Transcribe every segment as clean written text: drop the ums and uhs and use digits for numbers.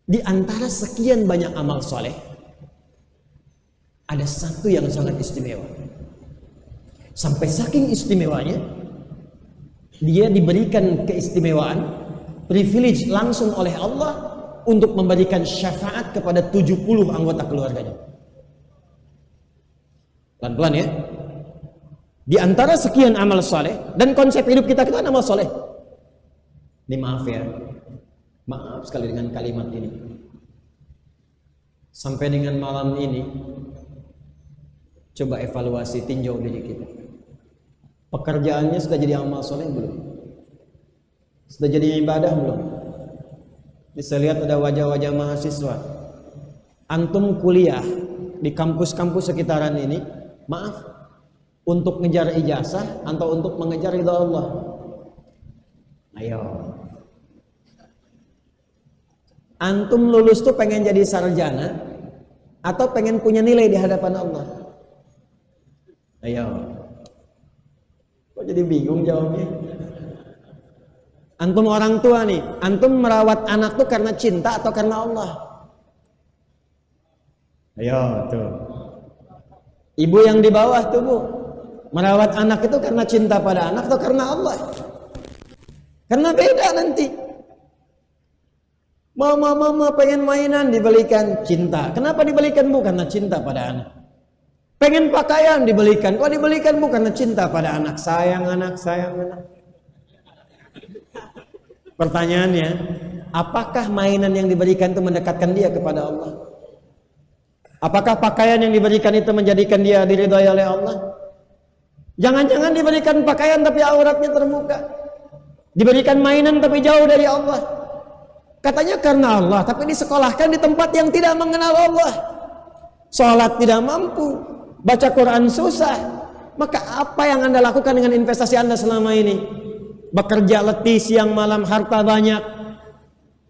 Di antara sekian banyak amal soleh, ada satu yang sangat istimewa. Sampai saking istimewanya, dia diberikan keistimewaan, privilege langsung oleh Allah untuk memberikan syafaat kepada 70 anggota keluarganya. Pelan-pelan ya. Di antara sekian amal soleh, dan konsep hidup kita kan amal soleh. Ini maaf ya, maaf sekali dengan kalimat ini. Sampai dengan malam ini, coba evaluasi, tinjau diri kita. Pekerjaannya sudah jadi amal soleh belum? Sudah jadi ibadah belum? Bisa lihat ada wajah-wajah mahasiswa. Antum kuliah di kampus-kampus sekitaran ini, maaf, untuk ngejar ijazah atau untuk mengejar ridha Allah? Ayo. Antum lulus tuh pengen jadi sarjana atau pengen punya nilai di hadapan Allah? Ayo. Kok jadi bingung jawabnya? Antum orang tua nih, antum merawat anak tuh karena cinta atau karena Allah? Ayo tuh. Ibu yang di bawah tuh Bu, merawat anak itu karena cinta pada anak atau karena Allah? Karena beda nanti. Mama pengen mainan, dibelikan cinta. Kenapa dibelikan Bu? Karena cinta pada anak. Pengen pakaian, dibelikan. Kok dibelikan Bu? Karena cinta pada anak. Sayang anak, sayang anak. Pertanyaannya, apakah mainan yang diberikan itu mendekatkan dia kepada Allah? Apakah pakaian yang diberikan itu menjadikan dia diridhai oleh Allah? Jangan-jangan diberikan pakaian tapi auratnya terbuka. Diberikan mainan tapi jauh dari Allah. Katanya karena Allah, tapi disekolahkan di tempat yang tidak mengenal Allah. Sholat tidak mampu, baca Quran susah. Maka apa yang Anda lakukan dengan investasi Anda selama ini? Bekerja letih siang malam, harta banyak.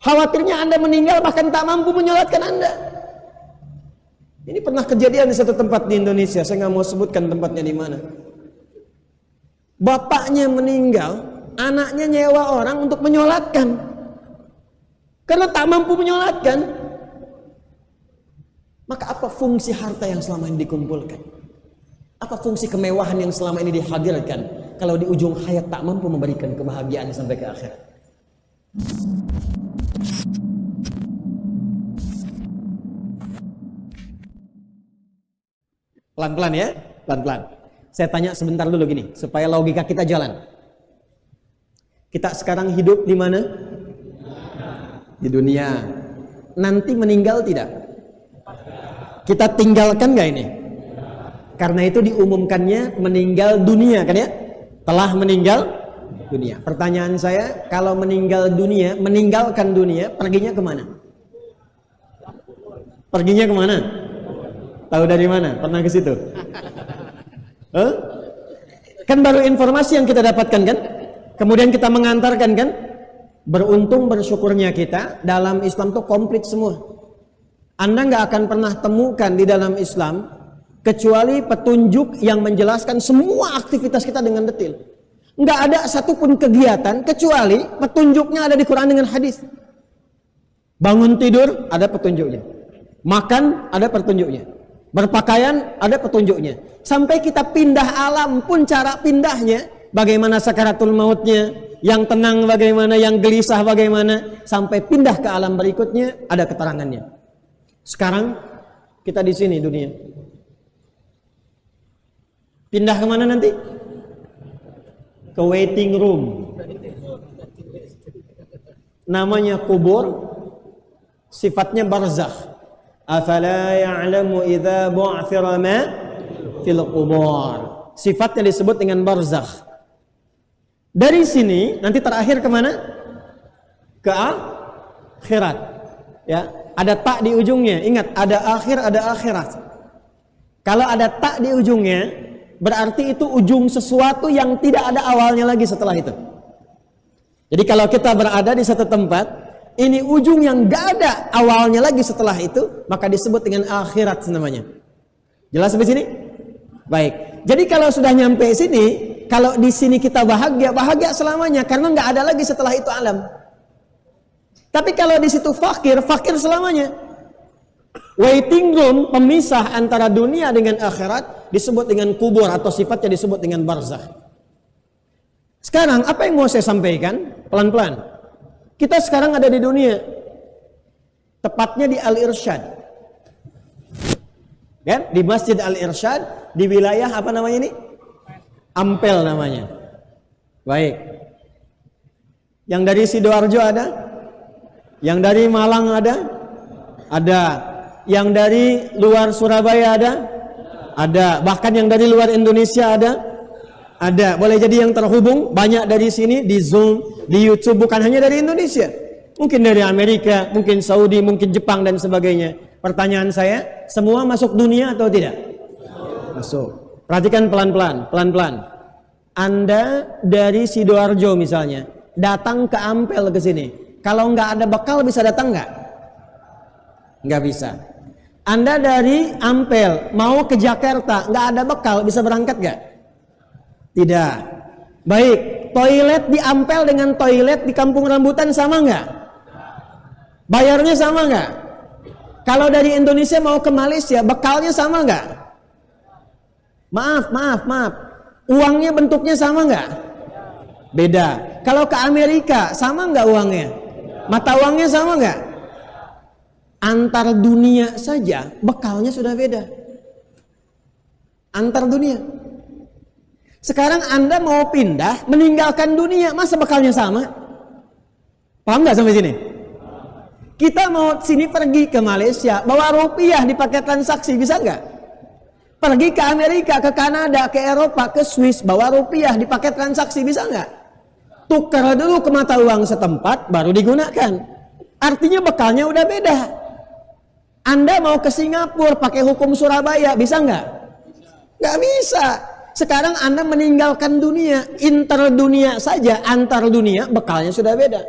Khawatirnya Anda meninggal bahkan tak mampu menyolatkan Anda. Ini pernah kejadian di satu tempat di Indonesia. Saya nggak mau sebutkan tempatnya di mana. Bapaknya meninggal, anaknya nyewa orang untuk menyolatkan. Karena tak mampu menyolatkan. Maka apa fungsi harta yang selama ini dikumpulkan? Apa fungsi kemewahan yang selama ini dihadirkan? Kalau di ujung hayat tak mampu memberikan kebahagiaan sampai ke akhir. Pelan-pelan ya, pelan-pelan. Saya tanya sebentar dulu gini, supaya logika kita jalan. Kita sekarang hidup di mana? Di dunia. Nanti meninggal tidak? Kita tinggalkan gak ini? Karena itu diumumkannya meninggal dunia kan ya? Telah meninggal dunia. Pertanyaan saya, kalau meninggal dunia, meninggalkan dunia, perginya kemana? Perginya kemana? Tahu dari mana? Pernah ke situ? Huh? Kan baru informasi yang kita dapatkan kan? Kemudian kita mengantarkan kan? Beruntung bersyukurnya kita, dalam Islam tuh komplit semua. Anda nggak akan pernah temukan di dalam Islam kecuali petunjuk yang menjelaskan semua aktivitas kita dengan detail. Nggak ada satupun kegiatan kecuali petunjuknya ada di Quran dengan hadis. Bangun tidur ada petunjuknya, makan ada petunjuknya, berpakaian ada petunjuknya. Sampai kita pindah alam pun cara pindahnya, bagaimana sakaratul mautnya, yang tenang bagaimana, yang gelisah bagaimana, sampai pindah ke alam berikutnya ada keterangannya. Sekarang kita di sini dunia. Pindah kemana nanti? Ke waiting room. Namanya kubur. Sifatnya barzakh. Afala ya'lamu idza bu'thira ma fil qubur. Sifatnya disebut dengan barzakh. Dari sini nanti terakhir kemana? Ke akhirat. Ya, ada tak di ujungnya. Ingat, ada akhir, ada akhirat. Kalau ada tak di ujungnya, berarti itu ujung sesuatu yang tidak ada awalnya lagi setelah itu. Jadi kalau kita berada di satu tempat, ini ujung yang gak ada awalnya lagi setelah itu, maka disebut dengan akhirat namanya. Jelas sampai sini? Baik. Jadi kalau sudah nyampe sini, kalau di sini kita bahagia, bahagia selamanya, karena gak ada lagi setelah itu alam. Tapi kalau di situ fakir, fakir selamanya. Waiting room, pemisah antara dunia dengan akhirat, disebut dengan kubur atau sifatnya disebut dengan barzakh. Sekarang apa yang mau saya sampaikan? Pelan-pelan. Kita sekarang ada di dunia, tepatnya di Al-Irsyad, kan? Di Masjid Al-Irsyad, di wilayah apa namanya ini? Ampel namanya. Baik. Yang dari Sidoarjo ada? Yang dari Malang ada? Ada. Yang dari luar Surabaya ada? Ada. Bahkan yang dari luar Indonesia ada? Ada. Boleh jadi yang terhubung banyak dari sini di Zoom, di YouTube, bukan hanya dari Indonesia. Mungkin dari Amerika, mungkin Saudi, mungkin Jepang dan sebagainya. Pertanyaan saya, semua masuk dunia atau tidak? Masuk. Perhatikan pelan-pelan, pelan-pelan. Anda dari Sidoarjo misalnya, datang ke Ampel ke sini. Kalau nggak ada bekal bisa datang nggak? Nggak bisa. Anda dari Ampel mau ke Jakarta, nggak ada bekal bisa berangkat nggak? Tidak. Baik, toilet di Ampel dengan toilet di Kampung Rambutan sama nggak? Bayarnya sama nggak? Kalau dari Indonesia mau ke Malaysia, bekalnya sama nggak? Maaf. Uangnya bentuknya sama nggak? Beda. Kalau ke Amerika, sama nggak uangnya? Mata uangnya sama nggak? Antar dunia saja bekalnya sudah beda. Antar dunia. Sekarang Anda mau pindah, meninggalkan dunia, masa bekalnya sama? Paham nggak sampai sini? Kita mau sini pergi ke Malaysia, bawa rupiah dipakai transaksi, bisa nggak? Pergi ke Amerika, ke Kanada, ke Eropa, ke Swiss, bawa rupiah dipakai transaksi, bisa nggak? Tukar dulu ke mata uang setempat, baru digunakan. Artinya bekalnya udah beda. Anda mau ke Singapura pakai hukum Surabaya, bisa nggak? Nggak bisa. Sekarang Anda meninggalkan dunia, inter dunia saja, antar dunia, bekalnya sudah beda.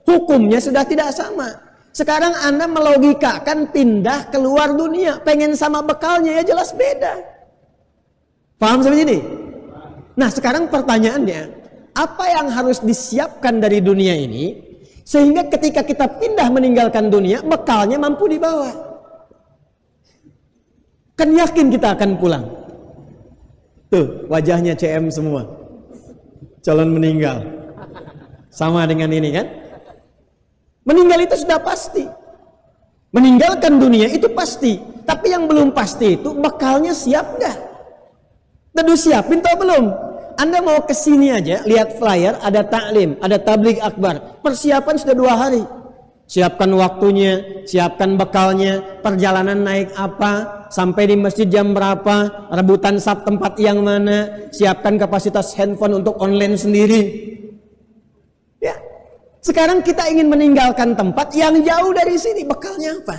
Hukumnya sudah tidak sama. Sekarang Anda melogikakan pindah keluar dunia, pengen sama bekalnya, ya jelas beda. Paham sampai sini? Nah sekarang pertanyaannya, apa yang harus disiapkan dari dunia ini sehingga ketika kita pindah meninggalkan dunia bekalnya mampu dibawa? Kan yakin kita akan pulang. Tuh wajahnya CM semua, calon meninggal, sama dengan ini kan? Meninggal itu sudah pasti, meninggalkan dunia itu pasti. Tapi yang belum pasti itu bekalnya siap gak? Tentu siapin atau belum? Anda mau ke sini aja, lihat flyer, ada taklim, ada tabligh akbar. Persiapan sudah 2 hari. Siapkan waktunya, siapkan bekalnya, perjalanan naik apa, sampai di masjid jam berapa, rebutan sab tempat yang mana, siapkan kapasitas handphone untuk online sendiri. Ya. Sekarang kita ingin meninggalkan tempat yang jauh dari sini, bekalnya apa?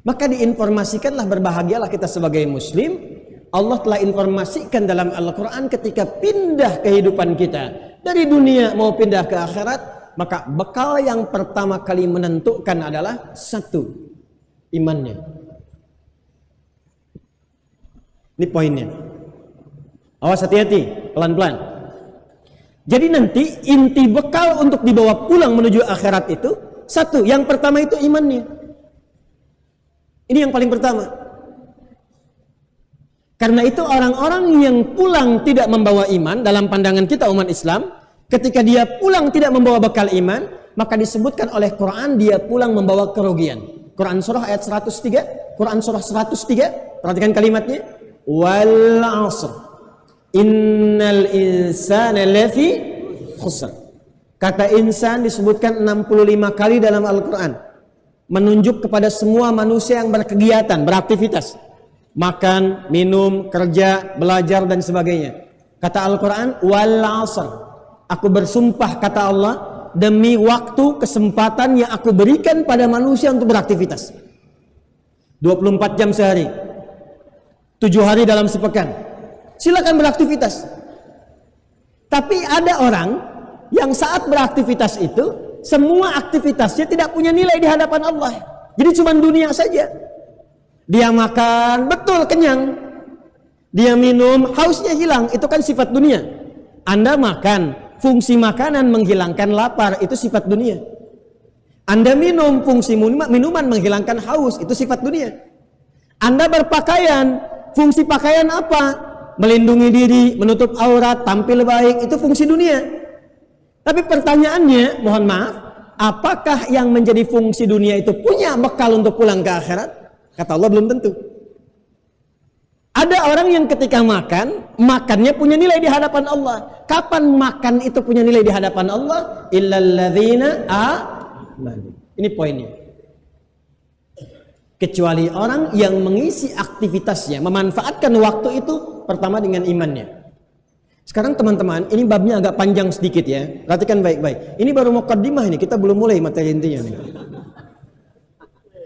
Maka diinformasikanlah, berbahagialah kita sebagai muslim. Allah telah informasikan dalam Al-Quran ketika pindah kehidupan kita dari dunia mau pindah ke akhirat, maka bekal yang pertama kali menentukan adalah 1, imannya. Ini poinnya. Awas, hati-hati, pelan-pelan. Jadi nanti inti bekal untuk dibawa pulang menuju akhirat itu 1, yang pertama itu imannya. Ini yang paling pertama. Karena itu orang-orang yang pulang tidak membawa iman, dalam pandangan kita umat Islam, ketika dia pulang tidak membawa bekal iman, maka disebutkan oleh Quran dia pulang membawa kerugian. Quran surah ayat 103, Quran surah 103, perhatikan kalimatnya, wal 'asr innal insana lafi khusr. Kata insan disebutkan 65 kali dalam Al-Quran, menunjuk kepada semua manusia yang berkegiatan, beraktivitas, makan, minum, kerja, belajar dan sebagainya. Kata Al-Quran, wal 'asr, aku bersumpah kata Allah demi waktu, kesempatan yang aku berikan pada manusia untuk beraktivitas. 24 jam sehari, 7 hari dalam sepekan, silakan beraktivitas. Tapi ada orang yang saat beraktivitas itu semua aktivitasnya tidak punya nilai di hadapan Allah. Jadi cuma dunia saja. Dia makan, betul kenyang. Dia minum, hausnya hilang. Itu kan sifat dunia. Anda makan, fungsi makanan menghilangkan lapar, itu sifat dunia. Anda minum, fungsi minuman menghilangkan haus, itu sifat dunia. Anda berpakaian, fungsi pakaian apa? Melindungi diri, menutup aurat, tampil baik, itu fungsi dunia. Tapi pertanyaannya, mohon maaf, apakah yang menjadi fungsi dunia itu punya bekal untuk pulang ke akhirat? Kata Allah, belum tentu. Ada orang yang ketika makan, makannya punya nilai di hadapan Allah. Kapan makan itu punya nilai di hadapan Allah? Illalladzina Ini poinnya. Kecuali orang yang mengisi aktivitasnya, memanfaatkan waktu itu pertama dengan imannya. Sekarang teman-teman, ini babnya agak panjang sedikit ya. Perhatikan baik-baik. Ini baru muqaddimah ini, kita belum mulai materi intinya nih.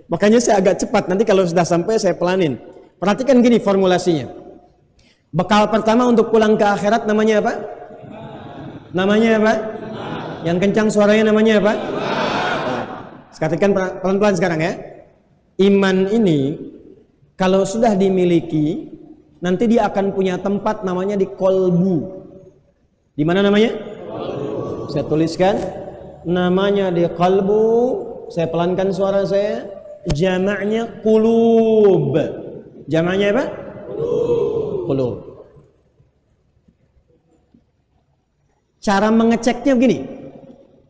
Makanya saya agak cepat, nanti kalau sudah sampai saya pelanin. Perhatikan gini formulasinya. Bekal pertama untuk pulang ke akhirat namanya apa? Namanya apa? Yang kencang suaranya namanya apa? Perhatikan pelan-pelan sekarang ya. Iman ini kalau sudah dimiliki, nanti dia akan punya tempat namanya di kolbu. Di mana namanya? Kolbu. Saya tuliskan namanya di kolbu. Saya pelankan suara saya. Jamaknya qulub. Jamaknya apa? Qulub. Cara mengeceknya begini.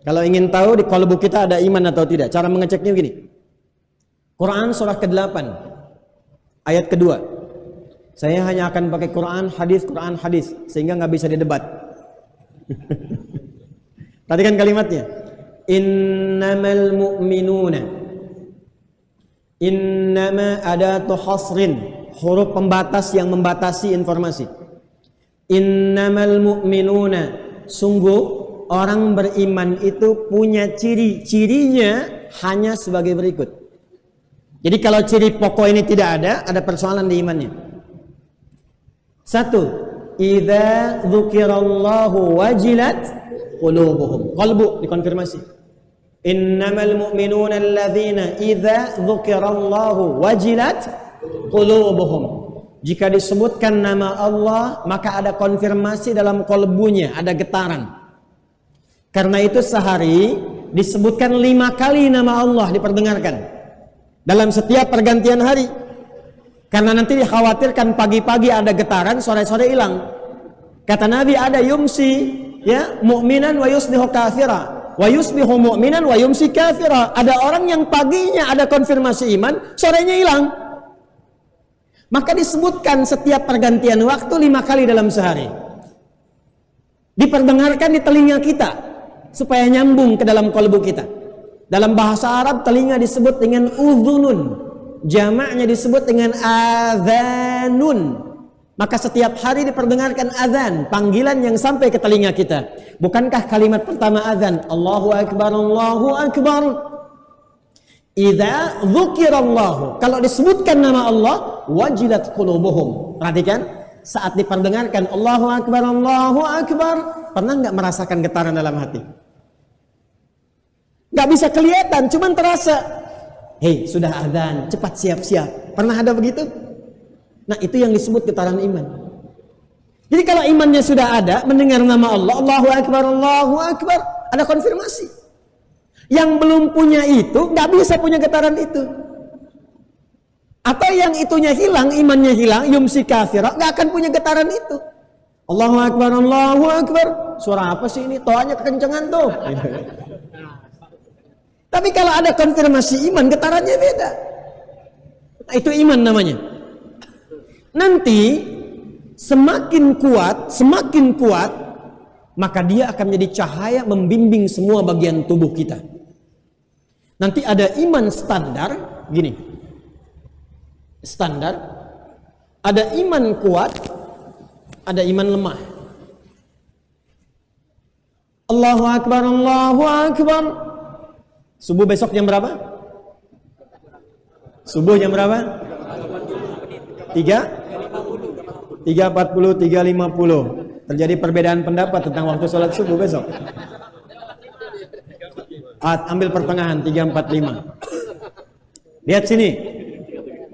Kalau ingin tahu di kolbu kita ada iman atau tidak, cara mengeceknya begini. Quran surah ke-8 ayat kedua. Saya hanya akan pakai Quran hadis sehingga nggak bisa didebat. Perhatikan kalimatnya. Innamal mu'minuna. Innama adatu hasrin, huruf pembatas yang membatasi informasi. Innamal mu'minuna, sungguh orang beriman itu punya ciri-cirinya hanya sebagai berikut. Jadi kalau ciri pokok ini tidak ada persoalan di imannya. Satu, idza dzukirallahu wajilat qulubuhum. Qalbu dikonfirmasi. Innamal mu'minuna alladzina idza dzukirallahu wajilat qulubuhum. Jika disebutkan nama Allah, maka ada konfirmasi dalam kolbunya, ada getaran. Karena itu sehari disebutkan 5 kali nama Allah diperdengarkan dalam setiap pergantian hari. Karena nanti dikhawatirkan pagi-pagi ada getaran, sore-sore hilang. Kata Nabi ada yumsi ya mu'minan wa yusbihu kafira, wa yusbihu mu'minan wa yumsi kafira. Ada orang yang paginya ada konfirmasi iman, sorenya hilang. Maka disebutkan setiap pergantian waktu 5 kali dalam sehari. Diperdengarkan di telinga kita supaya nyambung ke dalam kolbu kita. Dalam bahasa Arab telinga disebut dengan udhunun, jamaknya disebut dengan adhanun. Maka setiap hari diperdengarkan azan, panggilan yang sampai ke telinga kita. Bukankah kalimat pertama azan Allahu Akbar, Allahu Akbar? Idza dzukirallahu, kalau disebutkan nama Allah, wajilat qulubuhum. Perhatikan, saat diperdengarkan Allahu Akbar, Allahu Akbar, pernah nggak merasakan getaran dalam hati? Gak bisa kelihatan, cuman terasa. Hei, sudah adzan, cepat siap-siap. Pernah ada begitu? Nah, itu yang disebut getaran iman. Jadi kalau imannya sudah ada, mendengar nama Allah, Allahu Akbar, Allahu Akbar, ada konfirmasi. Yang belum punya itu, gak bisa punya getaran itu. Atau yang itunya hilang, imannya hilang, yumsi kafirah, gak akan punya getaran itu. Allahu Akbar, Allahu Akbar. Suara apa sih ini? Toanya kekencangan tuh. Tapi kalau ada konfirmasi iman, getarannya beda. Nah, itu iman namanya. Nanti semakin kuat, maka dia akan menjadi cahaya membimbing semua bagian tubuh kita. Nanti ada iman standar, gini. Standar, ada iman kuat, ada iman lemah. Allahu Akbar, Allahu Akbar. Subuh besok jam berapa? Subuh jam berapa? 3.40, 3.50. Terjadi perbedaan pendapat tentang waktu sholat subuh besok. Ambil pertengahan 3.45. Lihat sini.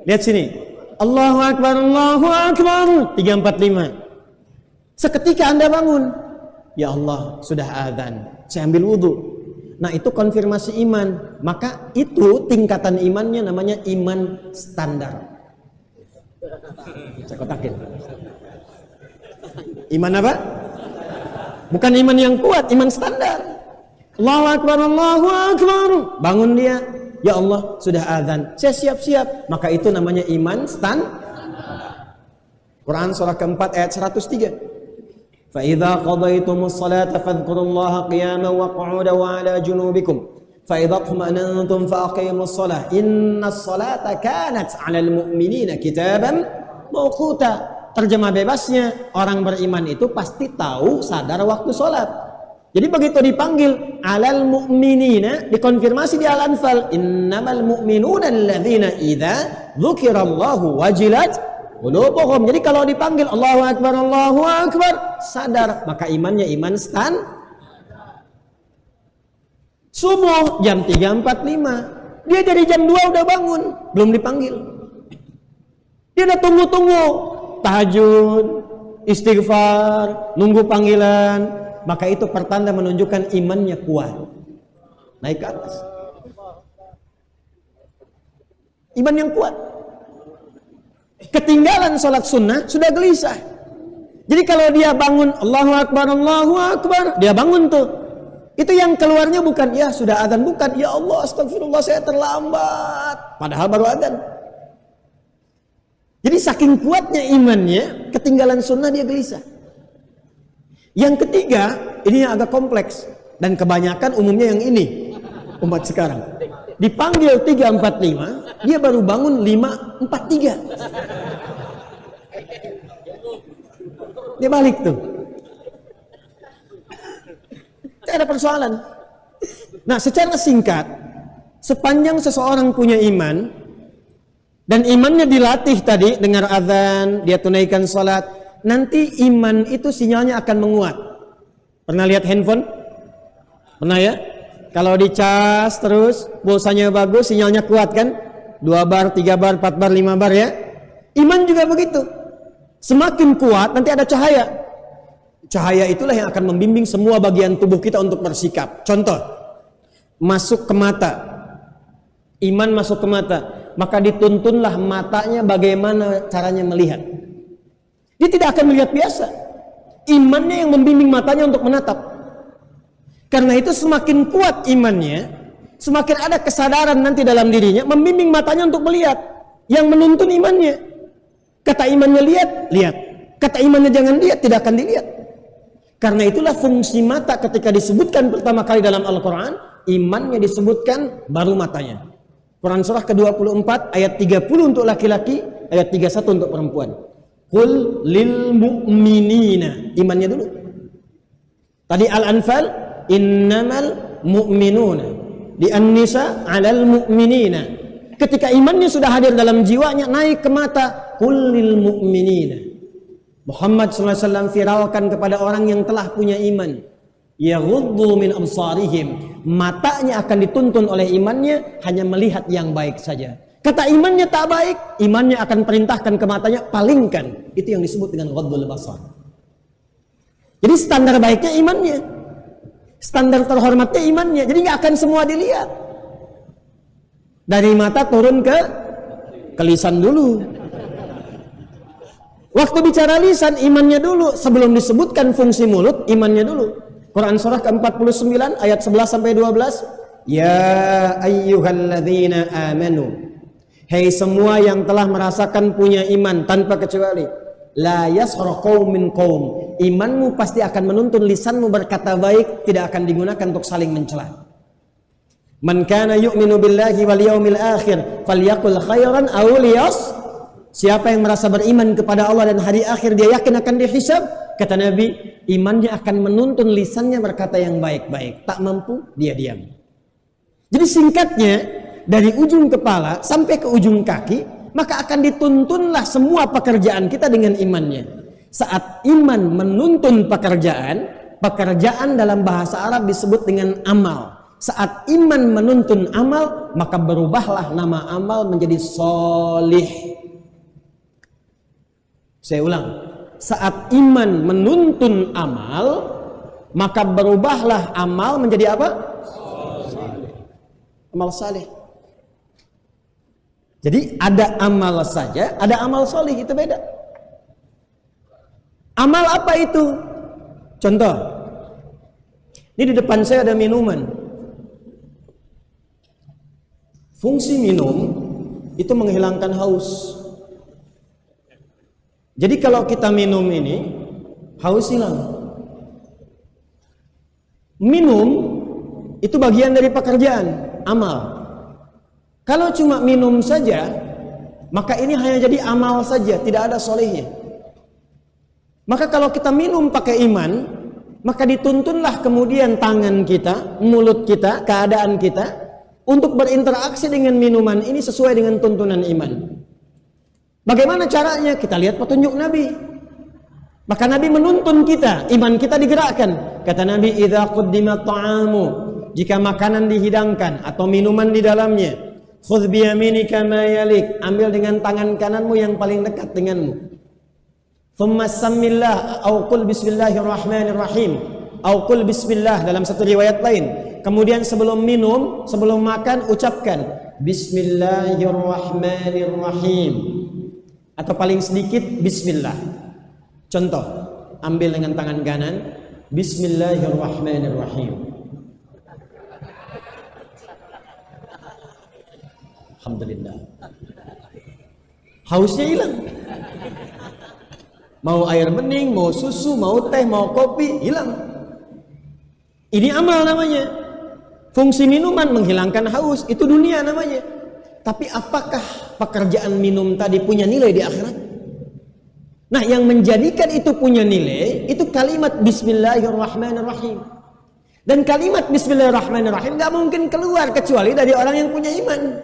Lihat sini. Allahu Akbar, Allahu Akbar. 3.45. Seketika Anda bangun. Ya Allah, sudah azan. Saya ambil wudhu. Nah itu konfirmasi iman. Maka itu tingkatan imannya namanya iman standar. Saya kotakin. Iman apa? Bukan iman yang kuat, iman standar. Allahu Akbar, Allahu Akbar. Bangun dia, ya Allah sudah azan, saya siap-siap. Maka itu namanya iman standar. Quran surah keempat ayat 103. فَإِذَا قَضَيْتُمُ الصَّلَاةَ فَاذْكُرُوا اللَّهَ قِيَامًا وَقُعُودًا وَعَلَى جُنُوبِكُمْ فَإِذَا اطْمَأْنَنْتُمْ فَأَقِيمُوا الصَّلَاةَ إِنَّ الصَّلَاةَ كَانَتْ عَلَى الْمُؤْمِنِينَ كِتَابًا مَوْقُوتًا. Terjemah bebasnya, orang beriman itu pasti tahu, sadar waktu sholat. Jadi begitu dipanggil alal mu'minina, dikonfirmasi di Al-Anfal, innamal mu'minuna alladzina idza dzukirallahu wajilat qulubuhum. Jadi kalau dipanggil Allahu Akbar, sadar, maka imannya iman stand. Subuh jam 3.45, dia dari jam 2 udah bangun, belum dipanggil. Dia udah tunggu-tunggu, tahajud, istighfar, nunggu panggilan. Maka itu pertanda menunjukkan imannya kuat, naik ke atas. Iman yang kuat. Ketinggalan sholat sunnah sudah gelisah. Jadi kalau dia bangun Allahu Akbar, dia bangun tuh. Itu yang keluarnya bukan ya sudah adzan, bukan ya Allah astagfirullah saya terlambat, padahal baru adzan. Jadi saking kuatnya imannya, ketinggalan sunnah dia gelisah. Yang ketiga, ini yang agak kompleks dan kebanyakan umumnya yang ini umat sekarang. Dipanggil 3.45, dia baru bangun 5.43. Dia balik tuh. Tidak ada persoalan. Nah, secara singkat, sepanjang seseorang punya iman dan imannya dilatih tadi, dengar azan, dia tunaikan salat, nanti iman itu sinyalnya akan menguat. Pernah lihat handphone? Pernah ya? Kalau dicas terus, pulsanya bagus, sinyalnya kuat kan? 2 bar, 3 bar, 4 bar, 5 bar ya? Iman juga begitu. Semakin kuat, nanti ada cahaya. Cahaya itulah yang akan membimbing semua bagian tubuh kita untuk bersikap. Contoh, masuk ke mata. Iman masuk ke mata. Maka dituntunlah matanya bagaimana caranya melihat. Dia tidak akan melihat biasa. Imannya yang membimbing matanya untuk menatap. Karena itu semakin kuat imannya, semakin ada kesadaran nanti dalam dirinya, membimbing matanya untuk melihat. Yang menuntun imannya. Kata imannya lihat, lihat. Kata imannya jangan lihat, tidak akan dilihat. Karena itulah fungsi mata ketika disebutkan pertama kali dalam Al-Quran, imannya disebutkan baru matanya. Quran surah ke-24 ayat 30 untuk laki-laki, ayat 31 untuk perempuan. Qul lil mu'minina, imannya dulu. Tadi Al-Anfal, innamal mu'minuna. Di An-Nisa, alal mu'minina. Ketika imannya sudah hadir dalam jiwanya, naik ke mata. Qul lil mu'minina. Muhammad SAW viralkan kepada orang yang telah punya iman. Yaghuddu min absarihim. Matanya akan dituntun oleh imannya, hanya melihat yang baik saja. Kata imannya tak baik, imannya akan perintahkan ke matanya, palingkan. Itu yang disebut dengan ghaddul basar. Jadi standar baiknya imannya, standar terhormatnya imannya. Jadi nggak akan semua dilihat. Dari mata turun ke lisan dulu. Waktu bicara lisan, imannya dulu. Sebelum disebutkan fungsi mulut, imannya dulu. Quran surah ke-49 ayat 11-12. Ya ayyuhalladzina amanu. Hei semua yang telah merasakan punya iman tanpa kecuali, la yaskhar qaumin qaum. Imanmu pasti akan menuntun lisanmu berkata baik, tidak akan digunakan untuk saling mencela. Man kana yu'minu billahi wal yaumil akhir falyaqul khairan aw liyas. Siapa yang merasa beriman kepada Allah dan hari akhir, dia yakin akan dihisab, kata Nabi, imannya akan menuntun lisannya berkata yang baik-baik. Tak mampu, dia diam. Jadi singkatnya, dari ujung kepala sampai ke ujung kaki, maka akan dituntunlah semua pekerjaan kita dengan imannya. Saat iman menuntun pekerjaan, pekerjaan dalam bahasa Arab disebut dengan amal. Saat iman menuntun amal, maka berubahlah nama amal menjadi sholih. Saya ulang, saat iman menuntun amal, maka berubahlah amal menjadi apa? amal saleh. Jadi ada amal saja, ada amal saleh, itu beda. Amal apa itu? Contoh, ini di depan saya ada minuman. Fungsi minum itu menghilangkan haus. Jadi kalau kita minum ini, haus hilang. Minum itu bagian dari pekerjaan, amal. Kalau cuma minum saja, maka ini hanya jadi amal saja, tidak ada solehnya. Maka kalau kita minum pakai iman, maka dituntunlah kemudian tangan kita, mulut kita, keadaan kita untuk berinteraksi dengan minuman ini sesuai dengan tuntunan iman. Bagaimana caranya? Kita lihat petunjuk Nabi. Maka Nabi menuntun kita, iman kita digerakkan. Kata Nabi, "Idza quddima ta'amu", jika makanan dihidangkan atau minuman di dalamnya, "Khudh bi yaminika ma yalik", ambil dengan tangan kananmu yang paling dekat denganmu. "Tsumma sammillah" au qul bismillahirrahmanirrahim, au qul bismillah dalam satu riwayat lain. Kemudian sebelum minum, sebelum makan, ucapkan bismillahirrahmanirrahim, atau paling sedikit bismillah. Contoh, ambil dengan tangan kanan, bismillahirrahmanirrahim. Alhamdulillah. Hausnya hilang. Mau air bening, mau susu, mau teh, mau kopi, hilang. Ini amal namanya. Fungsi minuman menghilangkan haus, itu dunia namanya. Tapi apakah pekerjaan minum tadi punya nilai di akhirat? Nah, yang menjadikan itu punya nilai, itu kalimat bismillahirrahmanirrahim. Dan kalimat bismillahirrahmanirrahim gak mungkin keluar kecuali dari orang yang punya iman.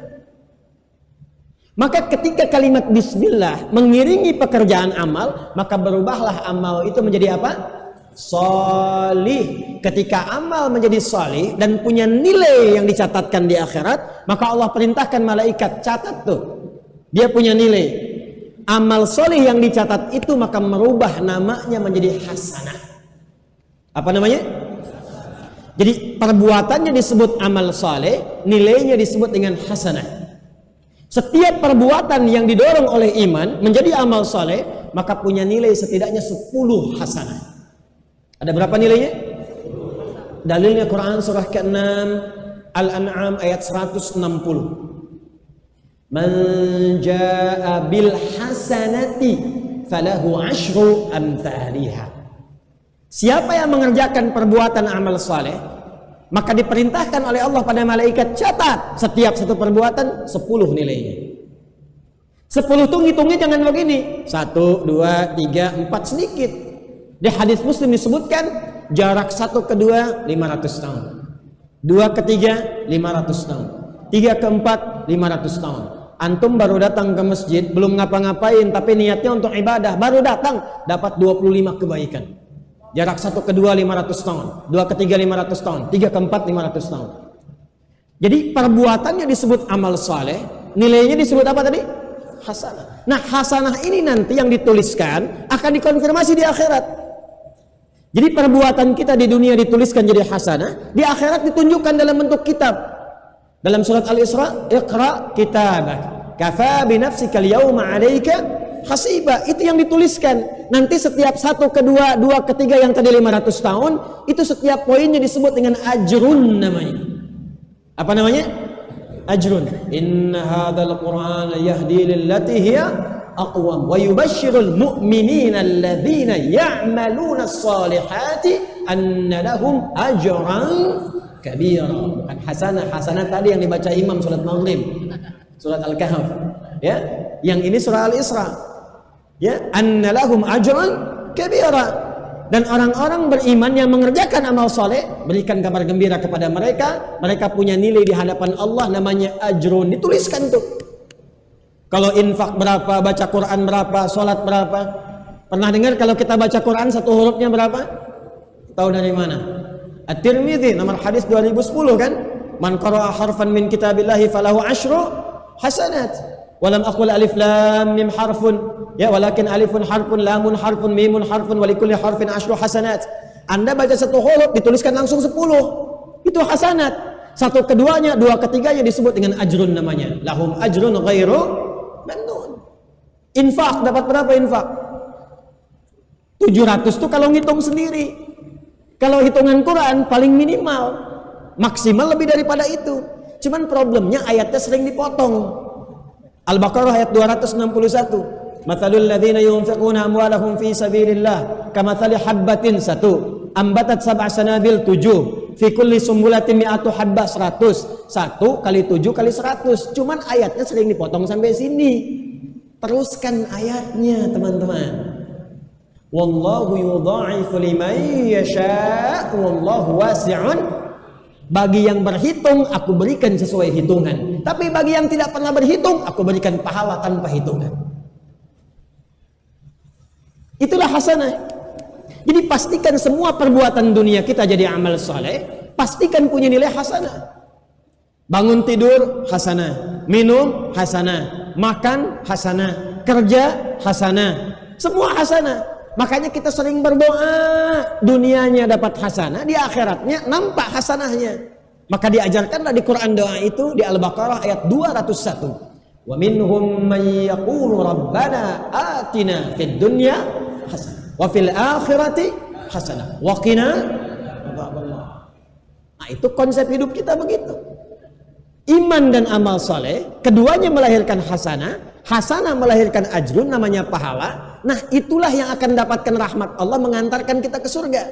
Maka ketika kalimat bismillah mengiringi pekerjaan amal, maka berubahlah amal itu menjadi apa? Salih. Ketika amal menjadi salih dan punya nilai yang dicatatkan di akhirat, maka Allah perintahkan malaikat, catat tuh, dia punya nilai. Amal soleh yang dicatat itu maka merubah namanya menjadi hasanah. Apa namanya? Jadi perbuatannya disebut amal soleh, nilainya disebut dengan hasanah. Setiap perbuatan yang didorong oleh iman menjadi amal soleh, maka punya nilai setidaknya 10 hasanah. Ada berapa nilainya? Dalilnya Quran surah ke-6 Al-An'am ayat 160. Man jaa bil hasanati falahu asyru amthaliha. Siapa yang mengerjakan perbuatan amal saleh, maka diperintahkan oleh Allah pada malaikat, catat setiap satu perbuatan 10 nilainya. 10 tuh ngitungnya jangan begini, 1, 2, 3, 4, sedikit. Di hadis Muslim disebutkan jarak 1 ke 2 500 tahun, 2 ke 3 500 tahun, 3 ke 4 500 tahun. Antum baru datang ke masjid, belum ngapa-ngapain, tapi niatnya untuk ibadah, baru datang, dapat 25 kebaikan. Jarak 1 ke 2 500 tahun, 2 ke 3 500 tahun, 3 ke 4 500 tahun. Jadi perbuatannya disebut amal saleh, nilainya disebut apa tadi? Hasanah. Nah, hasanah ini nanti yang dituliskan akan dikonfirmasi di akhirat. Jadi perbuatan kita di dunia dituliskan jadi hasanah, di akhirat ditunjukkan dalam bentuk kitab. Dalam surat Al-Isra, Iqra kitabak, kafa binafsika al-yawma 'alaika hasiba. Itu yang dituliskan. Nanti setiap 1 ke 2, 2 ke 3 yang tadi 500 tahun, itu setiap poinnya disebut dengan ajrun namanya. Apa namanya? Ajrun. Inna hadzal Qur'ana yahdi lillati hiya aqwam wa yubashshirul mu'minina alladzina ya'maluna as-salihati anna lahum ajran kabira. Bukan hasanah. Hasanah tadi yang dibaca imam salat maghrib, surat Al-Kahf, ya. Yang ini surah Al-Isra, ya, anna lahum ajran kabira. Dan orang-orang beriman yang mengerjakan amal soleh, berikan kabar gembira kepada mereka, mereka punya nilai di hadapan Allah namanya ajrun. Dituliskan tuh. Kalau infak berapa, baca Quran berapa, sholat berapa. Pernah dengar kalau kita baca Quran satu hurufnya berapa? Tahu dari mana? At-Tirmidzi nomor hadis 2010 kan? Man qara'a harfan min kitabillahi falahu asyru hasanat. Walam aqul alif lam mim harfun, ya, walakin alifun harfun, lamun harfun, mimun harfun, walikulli harfin asyru hasanat. Anda baca satu huruf dituliskan langsung 10. Itu hasanat. Satu keduanya, dua ketiganya disebut dengan ajrun namanya. Lahum ajrun ghairu mamnun. Infak dapat berapa infak? 700 tuh kalau ngitung sendiri. Kalau hitungan Quran paling minimal, maksimal lebih daripada itu. Cuman problemnya ayatnya sering dipotong. Al-Baqarah ayat 261. Mathalul ladzina yunfiquna amwalahum fi sabilillah kamathali habbatin satu ambatat sab'a sanabil 7 fi kulli sumbulatin mi'atu habbah 100. 1 kali 7 kali 100. Cuman ayatnya sering dipotong sampai sini. Teruskan ayatnya, teman-teman. Wallahu yudha'ifu liman yasha' wallahu wasi'un. Bagi yang berhitung, aku berikan sesuai hitungan. Tapi bagi yang tidak pernah berhitung, aku berikan pahala tanpa hitungan. Itulah hasanah. Jadi pastikan semua perbuatan dunia kita jadi amal soleh. Pastikan punya nilai hasanah. Bangun tidur, hasanah. Minum, hasanah. Makan, hasanah. Kerja, hasanah. Semua hasanah. Makanya kita sering berdoa, dunianya dapat hasanah, di akhiratnya nampak hasanahnya. Maka diajarkanlah di Quran doa itu di Al-Baqarah ayat 201. Wa minhum may yaqulu rabbana atina fid dunya hasanah wa fil akhirati hasanah wa qina adzabannar. Nah, itu konsep hidup kita begitu. Iman dan amal saleh, keduanya melahirkan hasanah, hasanah melahirkan ajrun namanya pahala. Nah, itulah yang akan dapatkan rahmat Allah mengantarkan kita ke surga.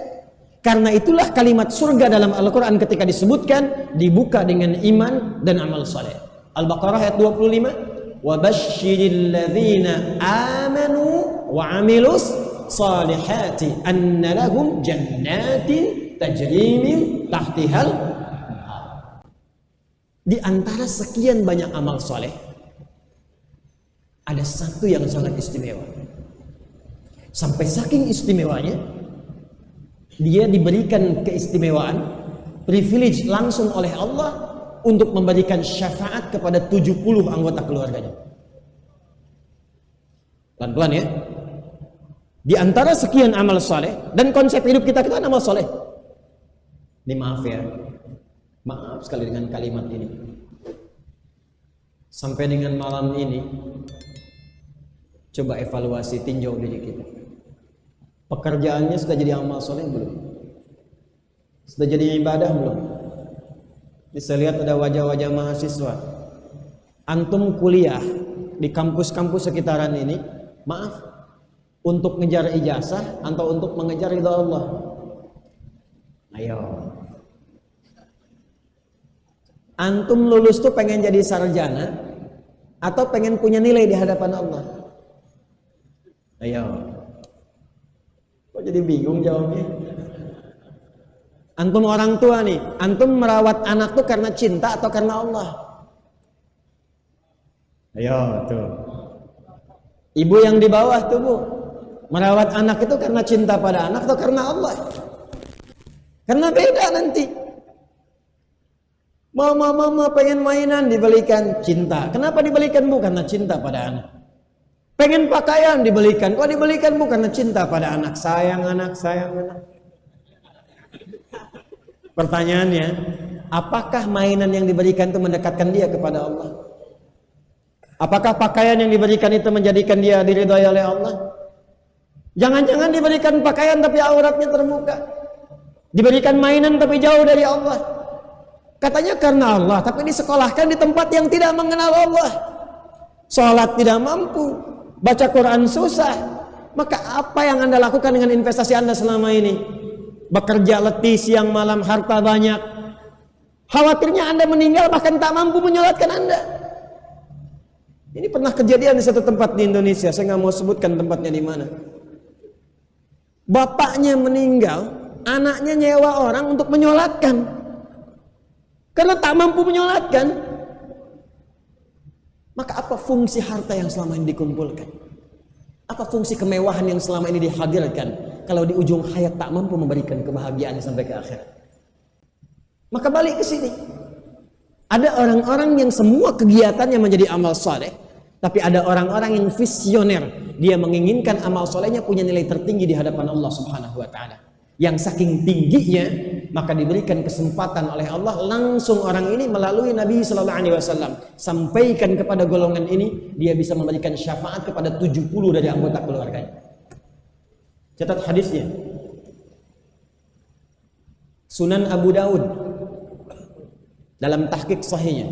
Karena itulah kalimat surga dalam Al-Quran ketika disebutkan dibuka dengan iman dan amal saleh. Al-Baqarah ayat 25. Wa basyiril ladzina amanu wa amilus salihati anna lahum jannatin tajri min tahtihal. Di antara sekian banyak amal saleh, ada satu yang sangat istimewa. Sampai saking istimewanya, dia diberikan keistimewaan, privilege langsung oleh Allah untuk memberikan syafaat kepada 70 anggota keluarganya. Pelan-pelan ya. Di antara sekian amal soleh, dan konsep hidup kita kan amal soleh. Ini maaf ya, maaf sekali dengan kalimat ini. Sampai dengan malam ini, coba evaluasi, tinjau diri kita. Pekerjaannya sudah jadi amal soleh belum? Sudah jadi ibadah belum? Bisa lihat ada wajah-wajah mahasiswa. Antum kuliah di kampus-kampus sekitaran ini, maaf, untuk ngejar ijazah atau untuk mengejar ridha Allah? Ayo. Antum lulus tuh pengen jadi sarjana atau pengen punya nilai di hadapan Allah? Ayo. Kok jadi bingung jawabnya? Antum orang tua nih, antum merawat anak tuh karena cinta atau karena Allah? Ayo tuh. Ibu yang di bawah tuh Bu, merawat anak itu karena cinta pada anak atau karena Allah? Karena beda nanti. Mama pengen mainan dibelikan cinta. Kenapa dibelikan Bu? Karena cinta pada anak. Pengen pakaian dibelikan. Kok dibelikan Bu? Karena cinta pada anak. Sayang anak, sayang anak. Pertanyaannya, apakah mainan yang diberikan itu mendekatkan dia kepada Allah? Apakah pakaian yang diberikan itu menjadikan dia diridhai oleh Allah? Jangan-jangan diberikan pakaian tapi auratnya terbuka. Diberikan mainan tapi jauh dari Allah. Katanya karena Allah, tapi disekolahkan di tempat yang tidak mengenal Allah. Sholat tidak mampu, baca Quran susah. Maka apa yang Anda lakukan dengan investasi Anda selama ini? Bekerja letih siang malam, harta banyak. Khawatirnya Anda meninggal bahkan tak mampu menyolatkan Anda. Ini pernah kejadian di satu tempat di Indonesia. Saya nggak mau sebutkan tempatnya di mana. Bapaknya meninggal, anaknya nyewa orang untuk menyolatkan. Karena tak mampu menyolatkan. Maka apa fungsi harta yang selama ini dikumpulkan? Apa fungsi kemewahan yang selama ini dihadirkan? Kalau di ujung hayat tak mampu memberikan kebahagiaan sampai ke akhirat. Maka balik ke sini. Ada orang-orang yang semua kegiatannya menjadi amal soleh. Tapi ada orang-orang yang visioner. Dia menginginkan amal solehnya punya nilai tertinggi di hadapan Allah Subhanahu wa ta'ala. yang saking tingginya, maka diberikan kesempatan oleh Allah langsung orang ini melalui Nabi Sallallahu Alaihi Wasallam sampaikan kepada golongan ini, dia bisa memberikan syafaat kepada 70 dari anggota keluarganya. Catat hadisnya, Sunan Abu Daud dalam tahqiq sahihnya,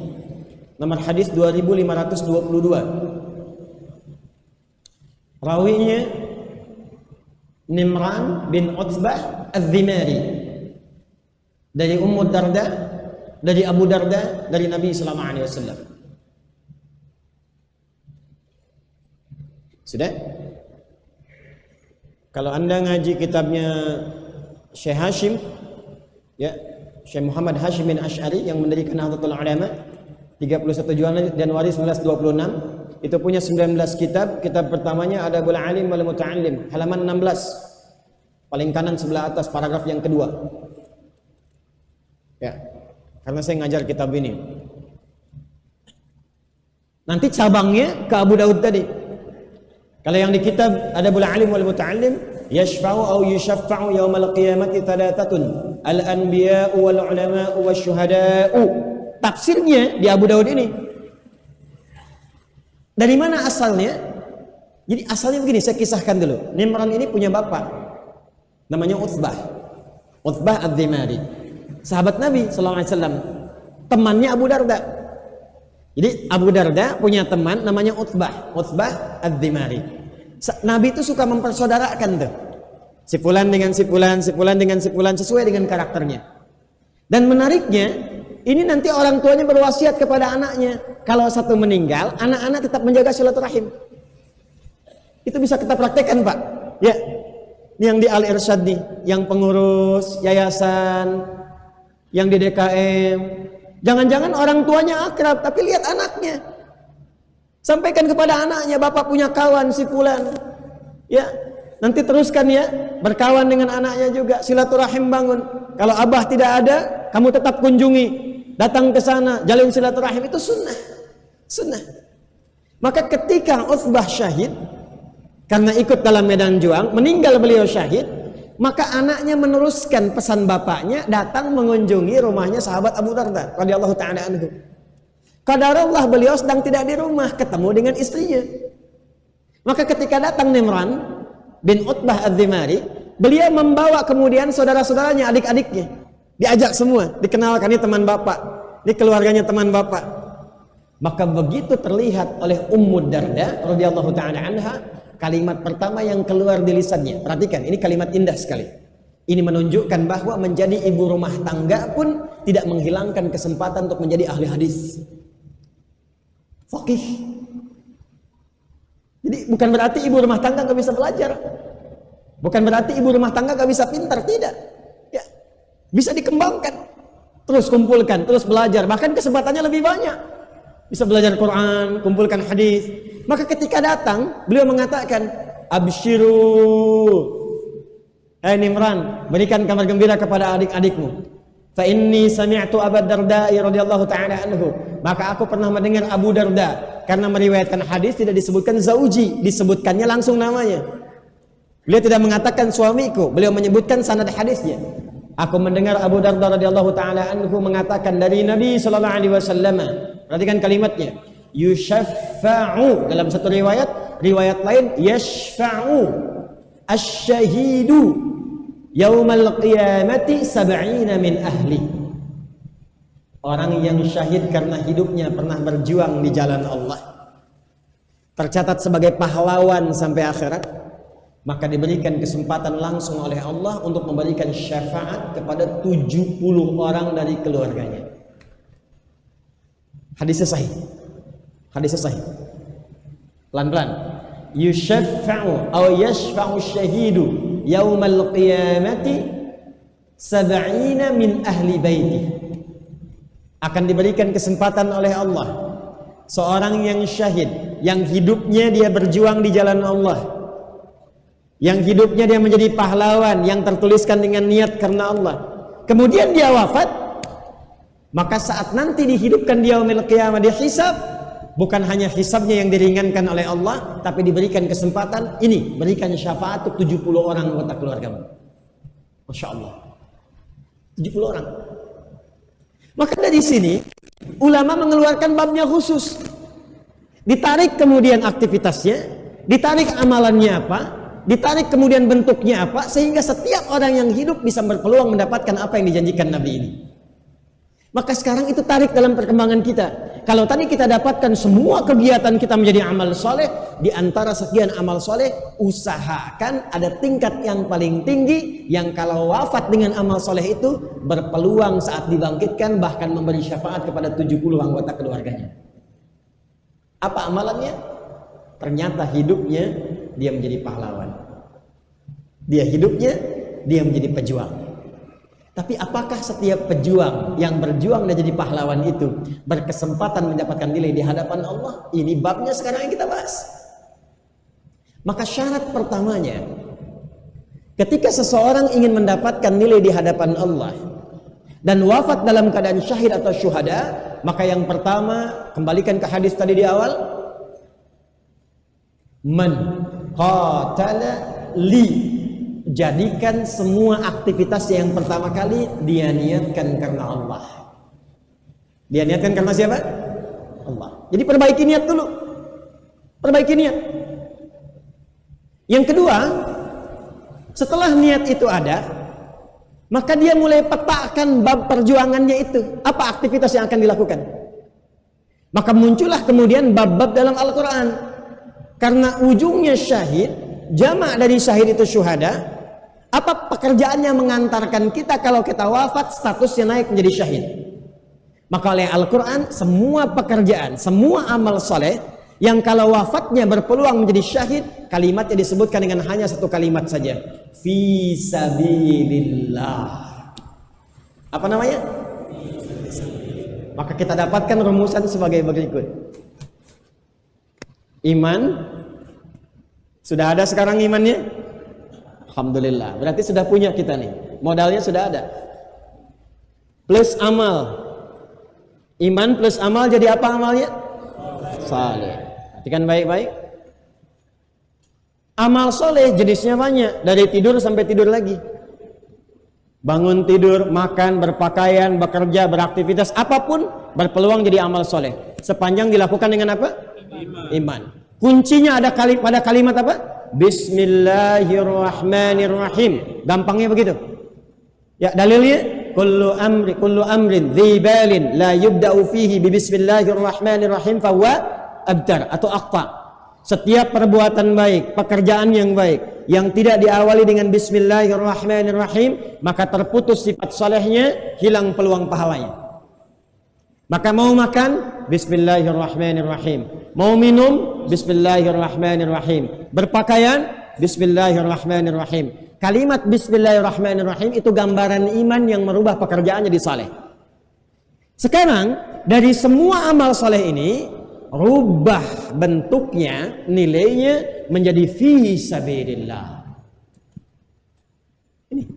nomor hadis 2522. Rawinya Nimran bin Utsbah Az-Zimari dari Ummu Darda, dari Abu Darda, dari Nabi sallallahu alaihi wasallam. Sudah? Kalau Anda ngaji kitabnya Syekh Hashim, ya, Syekh Muhammad Hashim bin Asy'ari yang mendirikan Nahdlatul Ulama, 31 Januari 1926, itu punya 19 kitab. Kitab pertamanya Adabul Alim wal Muta'allim, halaman 16, paling kanan sebelah atas, paragraf yang kedua. Ya, karena saya ngajar kitab ini. Nanti cabangnya ke Abu Daud tadi. Kalau yang di kitab Adabul Alim wal Muta'allim, yashfa'u aw yushaffa'u yaumal qiyamati thalathatun al-anbiya'u wal ulama'u wasyuhada'u. Tafsirnya di Abu Daud ini. Dari mana asalnya? Jadi asalnya begini, saya kisahkan dulu. Nimran ini punya bapak, namanya Utsbah Az-Zimari, sahabat Nabi sallallahu alaihi wasallam, temannya Abu Darda. Jadi Abu Darda punya teman namanya Utsbah Az-Zimari. Nabi itu suka mempersaudarakan tuh, si fulan dengan si fulan, si fulan dengan si fulan, sesuai dengan karakternya. Dan menariknya, ini nanti orang tuanya berwasiat kepada anaknya, kalau satu meninggal, anak-anak tetap menjaga silaturahim. Itu bisa kita praktekkan, Pak. Ya, ini yang di Al-Irsyad nih, yang pengurus yayasan, yang di DKM. Jangan-jangan orang tuanya akrab, tapi lihat anaknya. Sampaikan kepada anaknya, bapak punya kawan si fulan. Ya, nanti teruskan ya, berkawan dengan anaknya juga, silaturahim bangun. Kalau abah tidak ada, kamu tetap kunjungi. Datang ke sana, jalin silaturahim, itu sunnah. Maka ketika Utsbah syahid karena ikut dalam medan juang, meninggal beliau syahid, maka anaknya meneruskan pesan bapaknya, datang mengunjungi rumahnya sahabat Abu Darda radhiyallahu taala anhu. Qadarullah beliau sedang tidak di rumah, ketemu dengan istrinya. Maka ketika datang Nimran bin Utsbah Az-Zimari, beliau membawa kemudian saudara-saudaranya, adik-adiknya. Diajak semua, dikenalkan, ini teman bapak, ini keluarganya teman bapak. Maka begitu terlihat oleh Ummu Darda radhiyallahu taala anha, kalimat pertama yang keluar di lisannya. Perhatikan, ini kalimat indah sekali. Ini menunjukkan bahwa menjadi ibu rumah tangga pun tidak menghilangkan kesempatan untuk menjadi ahli hadis, faqih. Jadi bukan berarti ibu rumah tangga gak bisa belajar, bukan berarti ibu rumah tangga gak bisa pintar, tidak. Bisa dikembangkan, terus kumpulkan, terus belajar, bahkan kesempatannya lebih banyak. Bisa belajar Quran, kumpulkan hadis. Maka ketika datang, beliau mengatakan, absyiru, hai Nimran, berikan kabar gembira kepada adik-adikmu. Fa inni sami'tu Abu Darda radhiyallahu taala anhu. Maka aku pernah mendengar Abu Darda, karena meriwayatkan hadis tidak disebutkan zauji, disebutkannya langsung namanya. Beliau tidak mengatakan suamiku, beliau menyebutkan sanad hadisnya. Aku mendengar Abu Darda radhiyallahu taala anhu mengatakan dari Nabi sallallahu alaihi wasallam. Perhatikan kalimatnya. Yushaffa'u, dalam satu riwayat lain yashfa'u asy-syahidu yaumal qiyamati 70 min ahli. Orang yang syahid karena hidupnya pernah berjuang di jalan Allah, tercatat sebagai pahlawan sampai akhirat, maka diberikan kesempatan langsung oleh Allah untuk memberikan syafaat kepada 70 orang dari keluarganya. Hadisnya sahih. Pelan-pelan. Yushaffa'u aw yashfa'u syahidu yaumal qiyamati 70 min ahli baiti. Akan diberikan kesempatan oleh Allah, seorang yang syahid, yang hidupnya dia berjuang di jalan Allah, yang hidupnya dia menjadi pahlawan, yang tertuliskan dengan niat karena Allah, kemudian dia wafat, maka saat nanti dihidupkan di yaumil qiyamah, dihisab, bukan hanya hisabnya yang diringankan oleh Allah, tapi diberikan kesempatan ini, berikan syafaat untuk 70 orang anggota keluargamu. Masya Allah. 70 orang. Maka dari sini ulama mengeluarkan babnya khusus. Ditarik kemudian aktivitasnya, ditarik amalannya apa, ditarik kemudian bentuknya apa, sehingga setiap orang yang hidup bisa berpeluang mendapatkan apa yang dijanjikan Nabi ini. Maka sekarang itu tarik dalam perkembangan kita. Kalau tadi kita dapatkan semua kegiatan kita menjadi amal soleh, di antara sekian amal soleh, usahakan ada tingkat yang paling tinggi, yang kalau wafat dengan amal soleh itu berpeluang saat dibangkitkan bahkan memberi syafaat kepada 70 anggota keluarganya. Apa amalannya? Ternyata hidupnya dia menjadi pahlawan. Dia hidupnya dia menjadi pejuang. Tapi apakah setiap pejuang yang berjuang dan jadi pahlawan itu berkesempatan mendapatkan nilai di hadapan Allah? Ini babnya sekarang yang kita bahas. Maka syarat pertamanya, ketika seseorang ingin mendapatkan nilai di hadapan Allah dan wafat dalam keadaan syahid atau syuhada, maka yang pertama, kembalikan ke hadis tadi di awal, man qatala li, jadikan semua aktivitas yang pertama kali dia niatkan karena Allah. Dia niatkan karena siapa? Allah. Jadi perbaiki niat dulu. Perbaiki niat. Yang kedua, setelah niat itu ada, maka dia mulai petakan bab perjuangannya itu. Apa aktivitas yang akan dilakukan? Maka muncullah kemudian bab-bab dalam Al-Quran. Karena ujungnya syahid, jamak dari syahid itu syuhada. Apa pekerjaannya mengantarkan kita kalau kita wafat statusnya naik menjadi syahid? Maka oleh Al-Quran semua pekerjaan, semua amal soleh yang kalau wafatnya berpeluang menjadi syahid, kalimatnya disebutkan dengan hanya satu kalimat saja, fi sabilillah. Apa namanya? Maka kita dapatkan rumusan sebagai berikut. Iman sudah ada sekarang imannya? Alhamdulillah, berarti sudah punya kita nih, modalnya sudah ada. Plus amal, iman plus amal jadi apa amalnya? Saleh. Perhatikan baik-baik. Amal soleh jenisnya banyak, dari tidur sampai tidur lagi. Bangun tidur, makan, berpakaian, bekerja, beraktivitas, apapun berpeluang jadi amal soleh. Sepanjang dilakukan dengan apa? Iman. Kuncinya ada pada kalimat apa? Bismillahirrahmanirrahim. Gampangnya begitu. Ya, dalilnya kullu amrin dzibalin la yubda'u fihi bi bismillahirrahmanirrahim fa huwa abtar atau aqta. Setiap perbuatan baik, pekerjaan yang baik yang tidak diawali dengan bismillahirrahmanirrahim, maka terputus sifat salehnya, hilang peluang pahalanya. Maka mau makan, bismillahirrahmanirrahim. Mau minum, bismillahirrahmanirrahim. Berpakaian, bismillahirrahmanirrahim. Kalimat bismillahirrahmanirrahim itu gambaran iman yang merubah pekerjaannya jadi saleh. Sekarang, dari semua amal saleh ini, rubah bentuknya, nilainya menjadi fi sabilillah. Ini.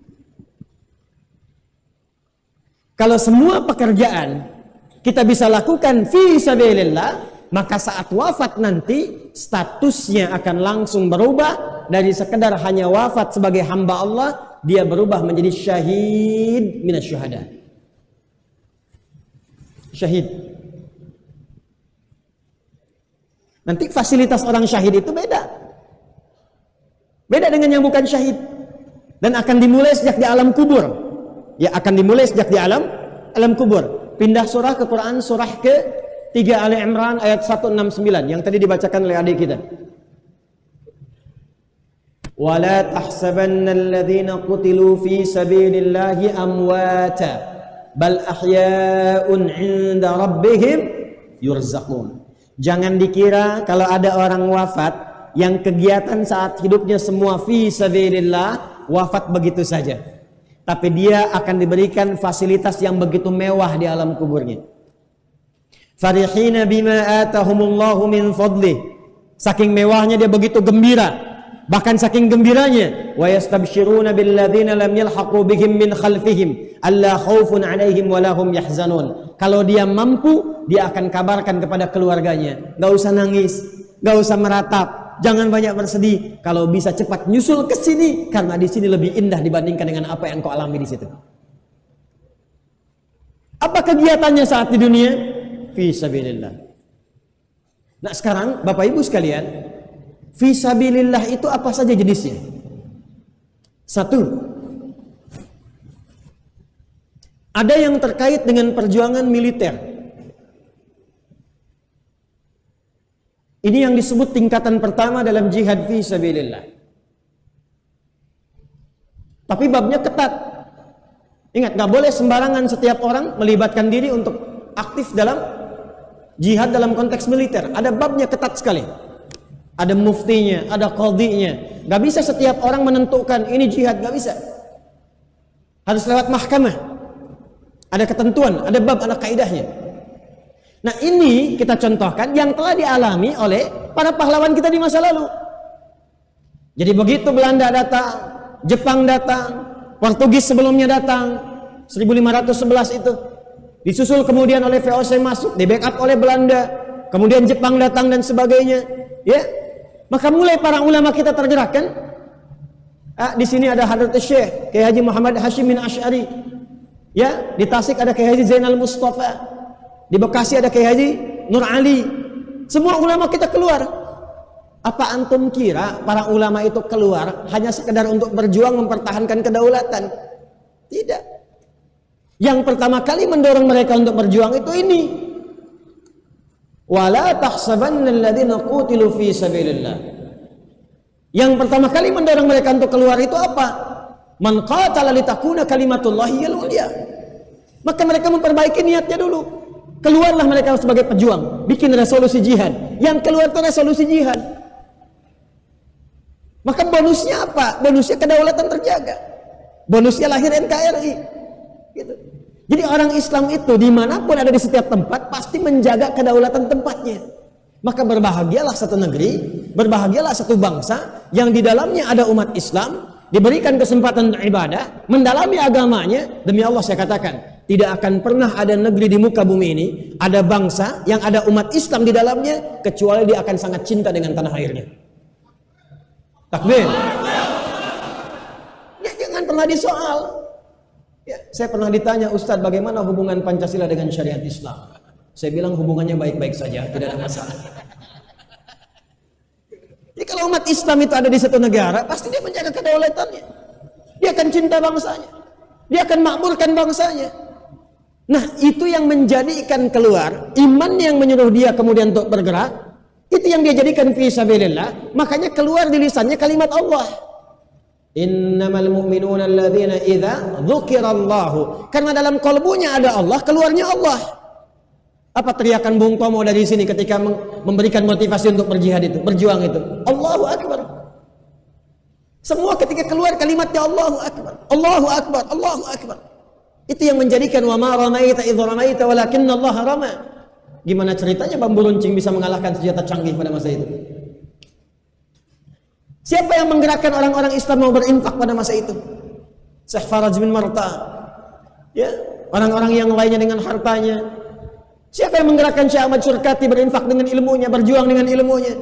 Kalau semua pekerjaan kita bisa lakukan fi sabilillah, maka saat wafat nanti statusnya akan langsung berubah dari sekedar hanya wafat sebagai hamba Allah, dia berubah menjadi syahid minas syuhada. Syahid. Nanti fasilitas orang syahid itu beda. Beda dengan yang bukan syahid. Dan akan dimulai sejak di alam kubur. Ya, akan dimulai sejak di alam kubur. Pindah surah ke Quran, surah ke-3 Ali Imran ayat 169 yang tadi dibacakan oleh adik kita. Wala tahsabanna alladhina qutilu fi sabilillahi amwata bal ahya'un 'inda rabbihim yurzaqun. Jangan dikira kalau ada orang wafat yang kegiatan saat hidupnya semua fi sabilillah, wafat begitu saja. Tapi dia akan diberikan fasilitas yang begitu mewah di alam kuburnya. Farihina bima atahumullahu min fadlih. Saking mewahnya dia begitu gembira. Bahkan saking gembiranya, wa yastabshiruna billadzina lam yalhaqu bihim min khalfihim alla khaufun 'alaihim wa lahum yahzanun. Kalau dia mampu, dia akan kabarkan kepada keluarganya, enggak usah nangis, enggak usah meratap, Jangan banyak bersedih. Kalau bisa cepat nyusul ke sini, karena di sini lebih indah dibandingkan dengan apa yang kau alami di situ. Apa kegiatannya saat di dunia? Fi sabilillah. Nah sekarang Bapak Ibu sekalian, fi sabilillah itu apa saja jenisnya? Satu, ada yang terkait dengan perjuangan militer. Ini yang disebut tingkatan pertama dalam jihad fi sabilillah. Tapi babnya ketat. Ingat, gak boleh sembarangan setiap orang melibatkan diri untuk aktif dalam jihad dalam konteks militer. Ada babnya ketat sekali. Ada muftinya, ada qadhinya. Gak bisa setiap orang menentukan ini jihad, gak bisa. Harus lewat mahkamah. Ada ketentuan, ada bab, ada kaidahnya. Nah ini kita contohkan yang telah dialami oleh para pahlawan kita di masa lalu. Jadi begitu Belanda datang, Jepang datang, Portugis sebelumnya datang, 1511 itu disusul kemudian oleh VOC masuk, di backup oleh Belanda, kemudian Jepang datang dan sebagainya. Ya, maka mulai para ulama kita tergerak kan. Di sini ada Hadrat Syekh Kiai Haji Muhammad Hashim bin Asy'ari. Ya, di Tasik ada Kiai Haji Zainal Mustafa. Di Bekasi ada Kiai Haji Nur Ali. Semua ulama kita keluar. Apa antum kira para ulama itu keluar hanya sekedar untuk berjuang mempertahankan kedaulatan? Tidak. Yang pertama kali mendorong mereka untuk berjuang itu ini. Wala tahsabanna alladziina qutilu fi sabilillah. Yang pertama kali mendorong mereka untuk keluar itu apa? Man qatala litakuna kalimatullahi al-ulya. Maka mereka memperbaiki niatnya dulu. Keluarlah mereka sebagai pejuang, bikin resolusi jihad. Yang keluar itu resolusi jihad. Maka bonusnya apa? Bonusnya kedaulatan terjaga. Bonusnya lahir NKRI. Gitu. Jadi orang Islam itu dimanapun ada di setiap tempat pasti menjaga kedaulatan tempatnya. Maka berbahagialah satu negeri, berbahagialah satu bangsa yang di dalamnya ada umat Islam, diberikan kesempatan beribadah, mendalami agamanya. Demi Allah saya katakan, tidak akan pernah ada negeri di muka bumi ini, ada bangsa yang ada umat Islam di dalamnya, kecuali dia akan sangat cinta dengan tanah airnya. Takbir. Ya, jangan pernah disoal. Ya, saya pernah ditanya, Ustadz, bagaimana hubungan Pancasila dengan syariat Islam? Saya bilang hubungannya baik-baik saja, tidak ada masalah. Jadi kalau umat Islam itu ada di satu negara, pasti dia menjaga kedaulatannya. Dia akan cinta bangsanya. Dia akan makmurkan bangsanya. Nah, itu yang menjadikan keluar, iman yang menyuruh dia kemudian untuk bergerak, itu yang dia jadikan fi sabilillah. Makanya keluar di lisannya kalimat Allah. Innamal mu'minuna alladzina idza dzukirallahu. Karena dalam kalbunya ada Allah, keluarnya Allah. Apa teriakan Bung Tomo dari sini ketika memberikan motivasi untuk berjihad itu, berjuang itu? Allahu Akbar. Semua ketika keluar kalimatnya Allahu Akbar. Allahu Akbar, Allahu Akbar. Itu yang menjadikan wa ma ramaita idz ramaita walakinna Allah rama. Gimana ceritanya bambu runcing bisa mengalahkan senjata canggih pada masa itu? Siapa yang menggerakkan orang-orang Islam mau berinfak pada masa itu? Syekh Faraj bin Marta. Ya, orang-orang yang lainnya dengan hartanya. Siapa yang menggerakkan Syekh Ahmad Syurkati berinfak dengan ilmunya, berjuang dengan ilmunya?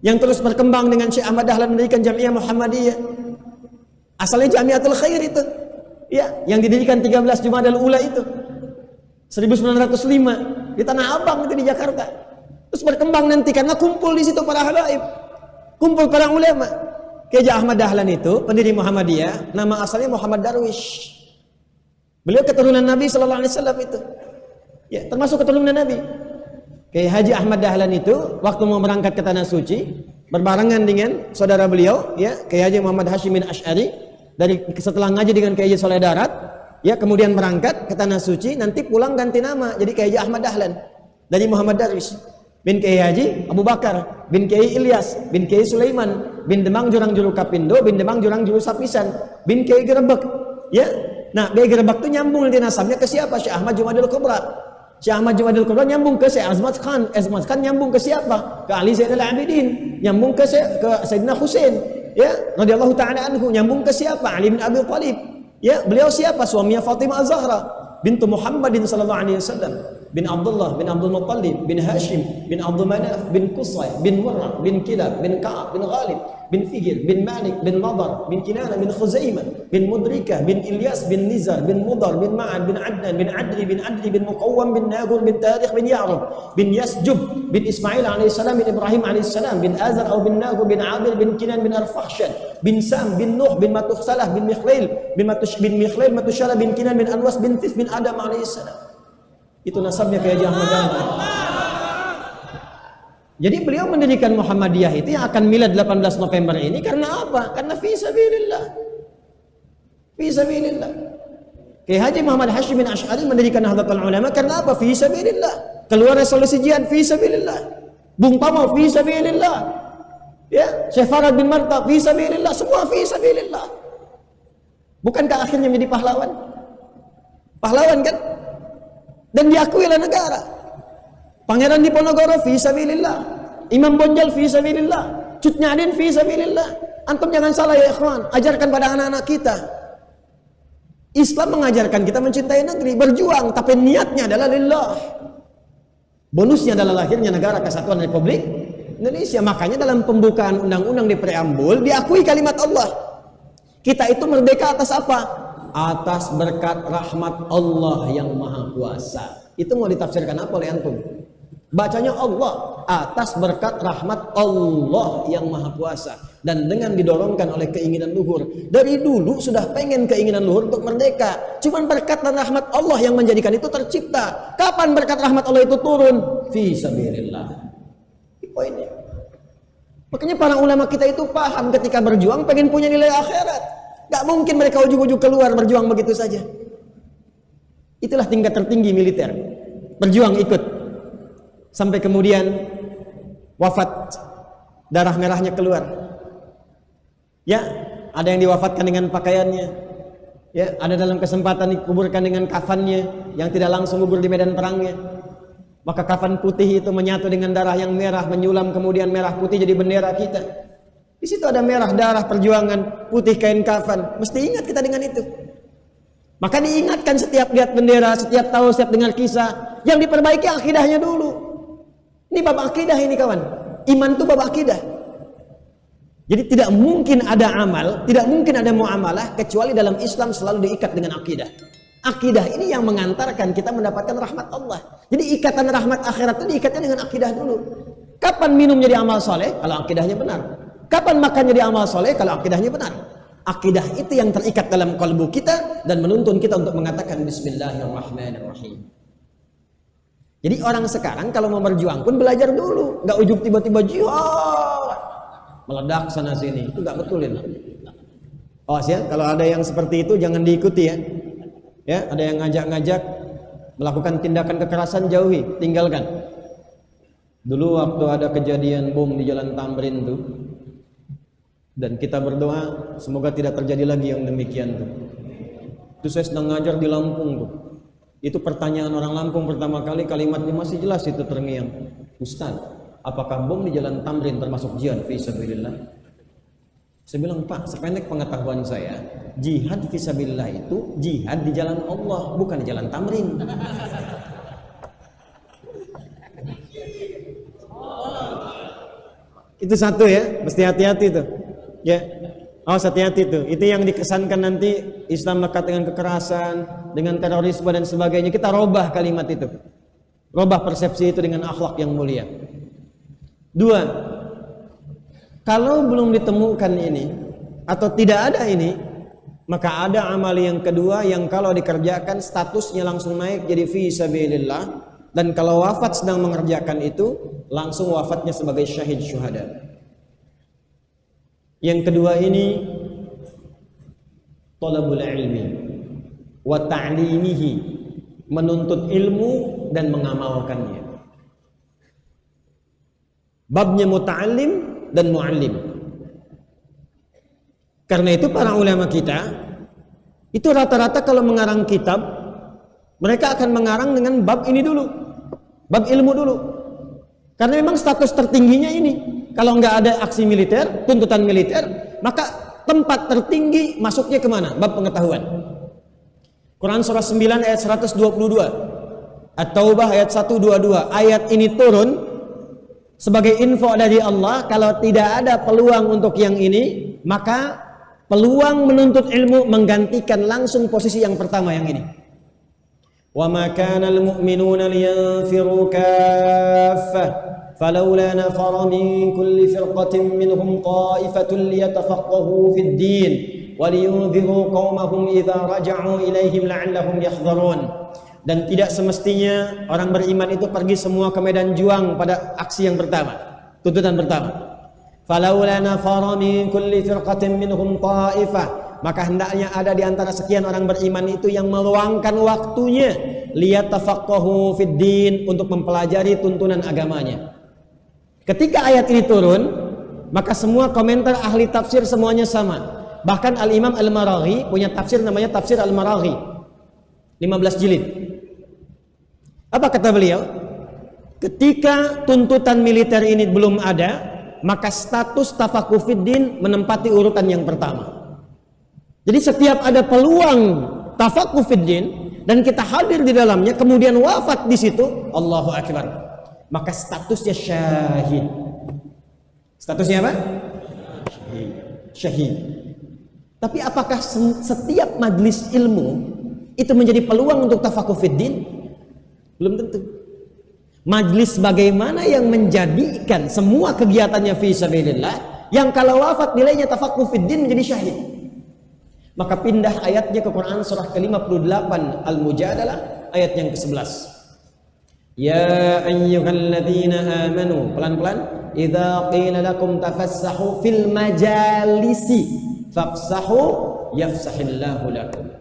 Yang terus berkembang dengan Syekh Ahmad Dahlan mendirikan Jamiah Muhammadiyah. Asalnya Jamiatul Khair itu. Ya, yang didirikan 13 Jumadal Ula itu 1905 di Tanah Abang itu di Jakarta. Terus berkembang nanti karena kumpul di situ para habaib, kumpul para ulama. Kiai Ahmad Dahlan itu pendiri Muhammadiyah, nama asalnya Muhammad Darwish. Beliau keturunan Nabi sallallahu alaihi wasallam itu. Ya, termasuk keturunan Nabi. Kiai Haji Ahmad Dahlan itu waktu mau berangkat ke Tanah Suci berbarengan dengan saudara beliau, ya, Kiai Haji Muhammad Hashim bin Asy'ari. Dari setelah ngaji dengan Kiai Haji Soleh Darat, ya, kemudian berangkat ke Tanah Suci, nanti pulang ganti nama jadi Kiai Haji Ahmad Dahlan dari Muhammad Darwish bin Kiai Haji Abu Bakar bin Kiai Ilyas bin Kiai Sulaiman bin Demang Jurang Juru Kapindo bin Demang Jurang Juru Sapisan bin Kiai Gerebek. Ya, nah Kiai Gerebek itu nyambung nanti nasabnya ke siapa? Syekh Ahmad Jumadil Kubra. Syekh Ahmad Jumadil Kubra nyambung ke Syekh Azmat Khan. Azmat Khan nyambung ke siapa? Ke Ali Zainal Abidin. Nyambung ke Sayyidina Husain. Ya, radhiyallahu ta'ala anhu. Nyambung ke siapa? Ali bin Abi Thalib. Ya, beliau siapa? Suaminya Fatimah Az-Zahra bintu Muhammadin sallallahu alaihi wasallam. bin Abdullah bin Abdul Muttalib bin Hashim bin Abdul Manaf bin Qusay bin Murrah bin Kilab bin Ka'ab bin Ghalib bin Fihir bin Malik bin Madar bin Kinana bin Khuzaimah bin Mudrikah bin Ilyas bin Nizar bin Mudar bin Ma'ad bin Adnan bin Adri bin Muqawwam bin Nagur bin Tarikh bin Ya'rub bin Yasjub bin Ismail alaihissalam bin Ibrahim alaihissalam bin Azar atau bin Nagur bin Abir bin Kinan bin Arfakhshan bin Sam bin Nuh bin Matukhsalah bin Mikhlail bin Matushalah bin Kinan bin Anwas bin Tis bin Adam alaihissalam. Itu nasabnya ke Haji Ahmad Dahlan. Jadi beliau mendirikan Muhammadiyah itu yang akan milad 18 November ini karena apa? Karena fi sabilillah. Fi sabilillah. Kiai Haji Muhammad Hashim bin Asy'ari mendirikan Nahdlatul Ulama karena apa? Fi sabilillah. Keluar resolusi jihad fi sabilillah. Bung Tomo fi sabilillah. Ya, Syekh Farad bin Marta fi sabilillah, semua fi sabilillah. Bukankah akhirnya menjadi pahlawan? Pahlawan kan? Dan diakui oleh negara. Pangeran Diponegoro fi sabilillah, Imam Bonjol fi sabilillah, Cut Nyadin fi sabilillah. Antum jangan salah ya ikhwan, ajarkan pada anak-anak kita. Islam mengajarkan kita mencintai negeri, berjuang, tapi niatnya adalah lillah. Bonusnya adalah lahirnya negara kesatuan Republik Indonesia. Makanya dalam pembukaan undang-undang di preambul diakui kalimat Allah. Kita itu merdeka atas apa? Atas berkat rahmat Allah yang maha kuasa. Itu mau ditafsirkan apa oleh antum? Bacanya Allah, atas berkat rahmat Allah yang maha kuasa. Dan dengan didorongkan oleh keinginan luhur. Dari dulu sudah pengen keinginan luhur untuk merdeka. Cuman berkat dan rahmat Allah yang menjadikan itu tercipta. Kapan berkat rahmat Allah itu turun? Fi sabilillah. Poinnya. Makanya para ulama kita itu paham ketika berjuang pengen punya nilai akhirat. Gak mungkin mereka ujuk-ujuk keluar berjuang begitu saja. Itulah tingkat tertinggi militer. Berjuang ikut. Sampai kemudian wafat. Darah merahnya keluar. Ya, ada yang diwafatkan dengan pakaiannya. Ya, ada dalam kesempatan dikuburkan dengan kafannya yang tidak langsung gugur di medan perangnya. Maka kafan putih itu menyatu dengan darah yang merah, menyulam kemudian merah putih jadi bendera kita. Di situ ada merah darah perjuangan, putih kain kafan. Mesti ingat kita dengan itu. Maka diingatkan setiap lihat bendera, setiap tahu, setiap dengar kisah. Yang diperbaiki akidahnya dulu. Ini bab akidah ini kawan. Iman itu bab akidah. Jadi tidak mungkin ada amal, tidak mungkin ada muamalah kecuali dalam Islam selalu diikat dengan akidah. Akidah ini yang mengantarkan kita mendapatkan rahmat Allah. Jadi ikatan rahmat akhirat itu diikatnya dengan akidah dulu. Kapan minum jadi amal soleh? Kalau akidahnya benar. Kapan makan jadi amal soleh? Kalau akidahnya benar. Akidah itu yang terikat dalam kalbu kita dan menuntun kita untuk mengatakan Bismillahirrahmanirrahim. Jadi orang sekarang kalau mau berjuang pun belajar dulu, nggak ujuk tiba-tiba jihad, meledak sana sini, itu nggak betulin. Oh ya, kalau ada yang seperti itu jangan diikuti ya. Ya, ada yang ngajak-ngajak melakukan tindakan kekerasan jauhi, tinggalkan. Dulu waktu ada kejadian bom di Jalan Tamrin tuh. Dan kita berdoa semoga tidak terjadi lagi yang demikian tuh. Itu saya sedang ngajar di Lampung tuh. Itu pertanyaan orang Lampung pertama kali, kalimatnya masih jelas itu terngiang. Ustaz, apakah bom di Jalan Tamrin termasuk jihad fi sabilillah? Saya bilang, Pak, sependek pengetahuan saya, jihad fi sabilillah itu jihad di jalan Allah, bukan di Jalan Tamrin. Itu satu ya, mesti hati-hati tuh. Ya, awas hati-hati tuh. Itu yang dikesankan nanti Islam lekat dengan kekerasan, dengan terorisme dan sebagainya. Kita robah kalimat itu, robah persepsi itu dengan akhlak yang mulia. Dua, kalau belum ditemukan ini atau tidak ada ini, maka ada amal yang kedua yang kalau dikerjakan statusnya langsung naik jadi fi sabilillah, dan kalau wafat sedang mengerjakan itu langsung wafatnya sebagai syahid syuhada. Yang kedua ini talabul ilmi wa ta'limihi, menuntut ilmu dan mengamalkannya. Babnya muta'allim dan mu'allim. Karena itu para ulama kita itu rata-rata kalau mengarang kitab mereka akan mengarang dengan bab ini dulu, bab ilmu dulu. Karena memang status tertingginya ini. Kalau nggak ada aksi militer, tuntutan militer, maka tempat tertinggi masuknya kemana? Bab pengetahuan. Quran surah 9 ayat 122. At-Taubah ayat 122. Ayat ini turun sebagai info dari Allah, kalau tidak ada peluang untuk yang ini, maka peluang menuntut ilmu menggantikan langsung posisi yang pertama yang ini. Wa ma kana al-mu'minuna liyanfiru kaffah falawla nafara min kulli firqatin minhum ta'ifatun liyatafaqahu fid din wa liyunziru qaumahum idza raja'u ilaihim la'allahum yahdharun. Dan tidak semestinya orang beriman itu pergi semua ke medan juang pada aksi yang pertama, tuntutan pertama. Falawla nafara min kulli firqatin minhum ta'ifah, maka hendaknya ada di antara sekian orang beriman itu yang meluangkan waktunya liyatafaqahu fid din, untuk mempelajari tuntunan agamanya. Ketika ayat ini turun, maka semua komentar ahli tafsir semuanya sama. Bahkan Al-Imam Al-Maraghi punya tafsir namanya Tafsir Al-Maraghi, 15 jilid. Apa kata beliau? Ketika tuntutan militer ini belum ada, maka status tafaquh fid din menempati urutan yang pertama. Jadi setiap ada peluang tafaquh fid din dan kita hadir di dalamnya, kemudian wafat di situ, Allahu Akbar, maka statusnya syahid. Statusnya apa? Syahid. Tapi apakah setiap majlis ilmu itu menjadi peluang untuk tafaquh fid din? Belum tentu. Majlis bagaimana yang menjadikan semua kegiatannya fi sabilillah, yang kalau wafat nilainya tafaquh fid din menjadi syahid. Maka pindah ayatnya ke Quran surah ke-58 Al-Mujadalah ayat yang ke-11. Ya ayyuhalladzina amanu, pelan-pelan, idza qila lakum tafassahu fil majalisi fafsahu yafsahillahu lakum.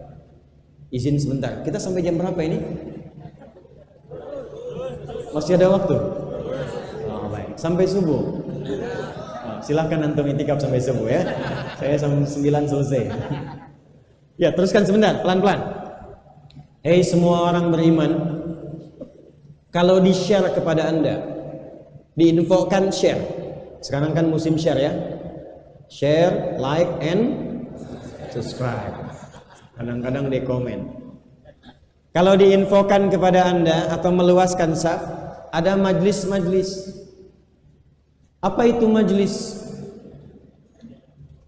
Izin sebentar, kita sampai jam berapa ini? Masih ada waktu? Oh, baik. Sampai subuh. Oh, silahkan antum itikaf sampai subuh ya. Saya sampai 9 selesai. Ya, teruskan sebentar, pelan-pelan. Hei semua orang beriman, kalau di-share kepada Anda, diinfokan share. Sekarang kan musim share ya. Share, like, and subscribe. Kadang-kadang di komen. Kalau diinfokan kepada Anda atau meluaskan saf, ada majlis-majlis. Apa itu majlis?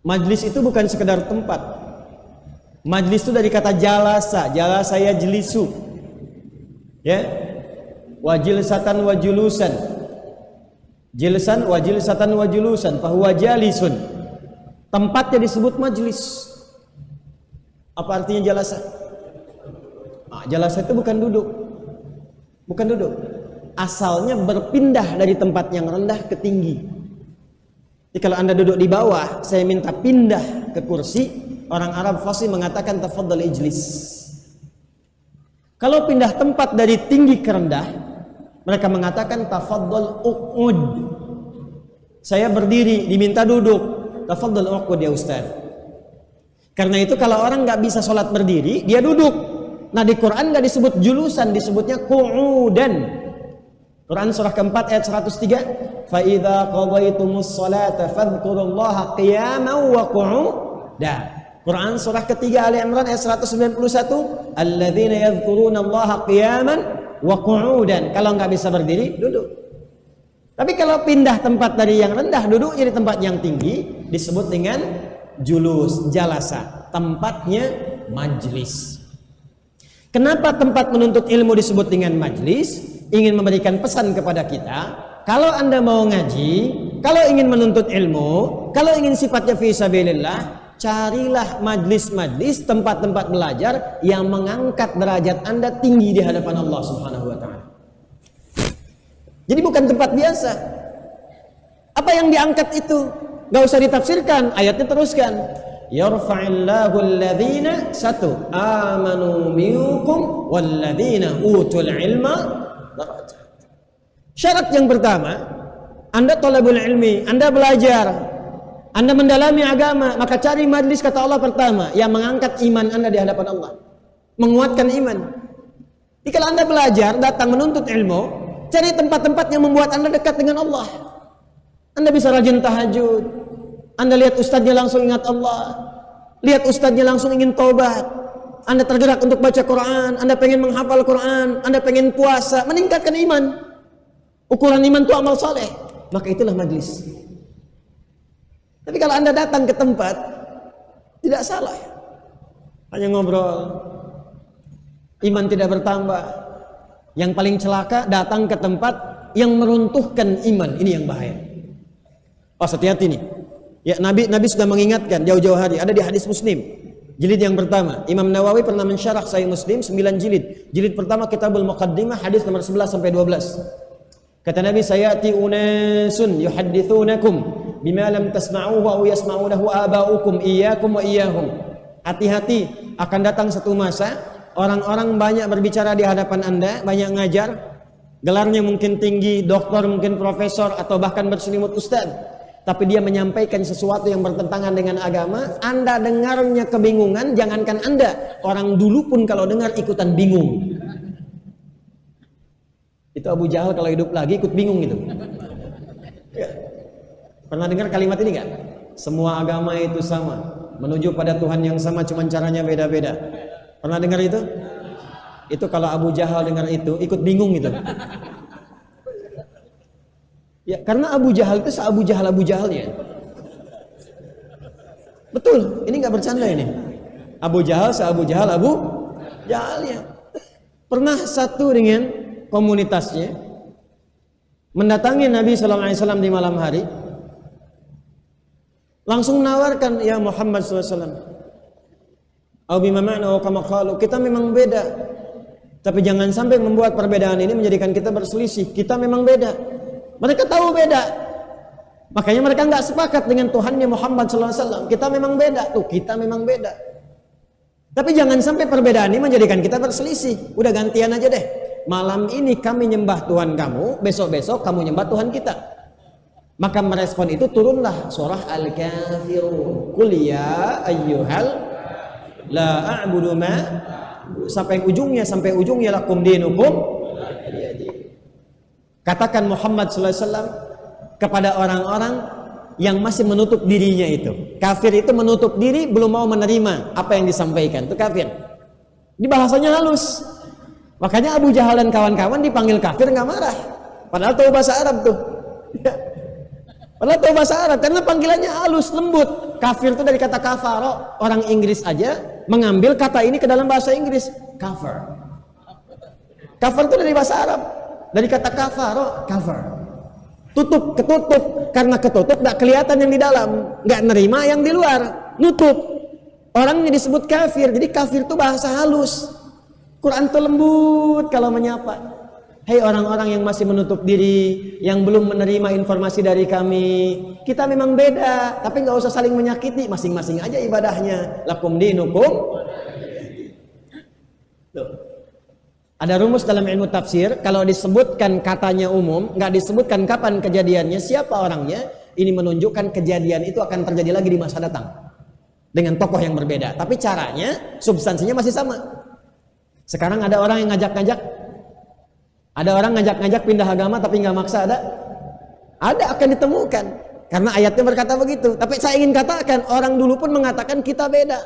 Majlis itu bukan sekedar tempat. Majlis itu dari kata jalasa, jalasa yajlisu. Ya. Wa jilsatan wa julusan. Jilsan wa jilsatan wa julusan, fa huwa jalisun. Tempatnya disebut majlis. Apa artinya jalasa? Jalasa itu bukan duduk. Bukan duduk. Asalnya berpindah dari tempat yang rendah ke tinggi. Jadi kalau Anda duduk di bawah, saya minta pindah ke kursi, orang Arab fasih mengatakan tafaddal ijlis. Kalau pindah tempat dari tinggi ke rendah, mereka mengatakan tafaddal uqud. Saya berdiri, diminta duduk, tafaddal uqud ya Ustaz. Karena itu kalau orang nggak bisa sholat berdiri, dia duduk. Nah di Quran nggak disebut julusan, disebutnya qu'udan. Quran surah keempat ayat 103. Fa idza qadaytumus salata fadhkurullaha qiyaman wa qu'udan. Quran surah ketiga Ali Imran ayat 191. Alladzina yadhkurunallaha qiyaman wa qu'udan. Kalau nggak bisa berdiri, duduk. Tapi kalau pindah tempat dari yang rendah duduk jadi tempat yang tinggi, disebut dengan julus, jalasa, tempatnya majlis. Kenapa tempat menuntut ilmu disebut dengan majlis? Ingin memberikan pesan kepada kita, kalau Anda mau ngaji, kalau ingin menuntut ilmu, kalau ingin sifatnya fi sabilillah, carilah majlis-majlis, tempat-tempat belajar yang mengangkat derajat Anda tinggi di hadapan Allah Subhanahu wa taala. Jadi bukan tempat biasa. Apa yang diangkat itu? Gak usah ditafsirkan, ayatnya teruskan. Yarfa'illahu alladhina satu amanu minkum walladhina utul ilma darajat. Syarat yang pertama, Anda thalabul ilmi, Anda belajar, Anda mendalami agama, maka cari majlis kata Allah pertama yang mengangkat iman Anda di hadapan Allah, menguatkan iman. Jadi kalau Anda belajar, datang menuntut ilmu, cari tempat-tempat yang membuat Anda dekat dengan Allah. Anda bisa rajin tahajud, Anda lihat ustadznya langsung ingat Allah, lihat ustadznya langsung ingin taubat. Anda tergerak untuk baca Quran, Anda pengen menghafal Quran, Anda pengen puasa, meningkatkan iman. Ukuran iman itu amal soleh, maka itulah majlis. Tapi kalau Anda datang ke tempat, tidak salah, hanya ngobrol, iman tidak bertambah. Yang paling celaka datang ke tempat yang meruntuhkan iman, ini yang bahaya. Oh, hati-hati nih. Ya, Nabi sudah mengingatkan jauh-jauh hari. Ada di hadis Muslim, jilid yang pertama. Imam Nawawi pernah mensyarah Sahih Muslim 9 jilid. Jilid pertama Kitabul Muqaddimah, hadis nomor 11 sampai 12. Kata Nabi, sayati unasun yuhaddithunakum bima lam tasma'uhu aw yasma'unahu aba'ukum iyyakum wa iyyahum. Hati-hati, akan datang satu masa orang-orang banyak berbicara di hadapan Anda, banyak ngajar, gelarnya mungkin tinggi, doktor, mungkin profesor, atau bahkan berselimut ustaz, tapi dia menyampaikan sesuatu yang bertentangan dengan agama. Anda dengarnya kebingungan, jangankan Anda, orang dulu pun kalau dengar ikutan bingung. Itu Abu Jahal kalau hidup lagi ikut bingung gitu. Ya. Pernah dengar kalimat ini nggak? Semua agama itu sama, menuju pada Tuhan yang sama, cuman caranya beda-beda. Pernah dengar itu? Itu kalau Abu Jahal dengar itu ikut bingung gitu. Ya, karena Abu Jahal itu se-Abu Jahalnya. Betul, ini nggak bercanda ini. Abu Jahal se-Abu Jahalnya. Pernah satu dengan komunitasnya mendatangi Nabi sallallahu alaihi wasallam di malam hari. Langsung menawarkan, ya Muhammad sallallahu alaihi wasallam, kita memang beda, tapi jangan sampai membuat perbedaan ini menjadikan kita berselisih. Kita memang beda. Mereka tahu beda, makanya mereka nggak sepakat dengan Tuhannya Muhammad SAW. Kita memang beda, tuh kita memang beda. Tapi jangan sampai perbedaan ini menjadikan kita berselisih. Udah gantian aja deh. Malam ini kami nyembah Tuhan kamu, besok-besok kamu nyembah Tuhan kita. Maka merespon itu turunlah surah Al-Kafirun. Qul ya ayyuhal la a'budu ma, sampai ujungnya lakum dinukum. Katakan Muhammad sallallahu alaihi wasallam kepada orang-orang yang masih menutup dirinya itu. Kafir itu menutup diri, belum mau menerima apa yang disampaikan. Itu kafir. Di bahasanya halus. Makanya Abu Jahal dan kawan-kawan dipanggil kafir nggak marah. Padahal tahu bahasa Arab tuh. Padahal tahu bahasa Arab karena panggilannya halus, lembut. Kafir itu dari kata kafaro. Orang Inggris aja mengambil kata ini ke dalam bahasa Inggris. Cover. Cover itu dari bahasa Arab. Dari kata kafaro, cover. Tutup, ketutup. Karena ketutup nggak kelihatan yang di dalam, nggak nerima yang di luar, nutup. Orangnya disebut kafir. Jadi kafir itu bahasa halus. Quran itu lembut kalau menyapa. Hei orang-orang yang masih menutup diri, yang belum menerima informasi dari kami, kita memang beda, tapi nggak usah saling menyakiti, masing-masing aja ibadahnya. Lakum dinukum. Ada rumus dalam ilmu tafsir, kalau disebutkan katanya umum, nggak disebutkan kapan kejadiannya, siapa orangnya, ini menunjukkan kejadian itu akan terjadi lagi di masa datang dengan tokoh yang berbeda, tapi caranya, substansinya masih sama. Sekarang ada orang yang ngajak-ngajak, ada orang ngajak-ngajak pindah agama tapi nggak maksa, ada akan ditemukan, karena ayatnya berkata begitu. Tapi saya ingin katakan, orang dulu pun mengatakan kita beda.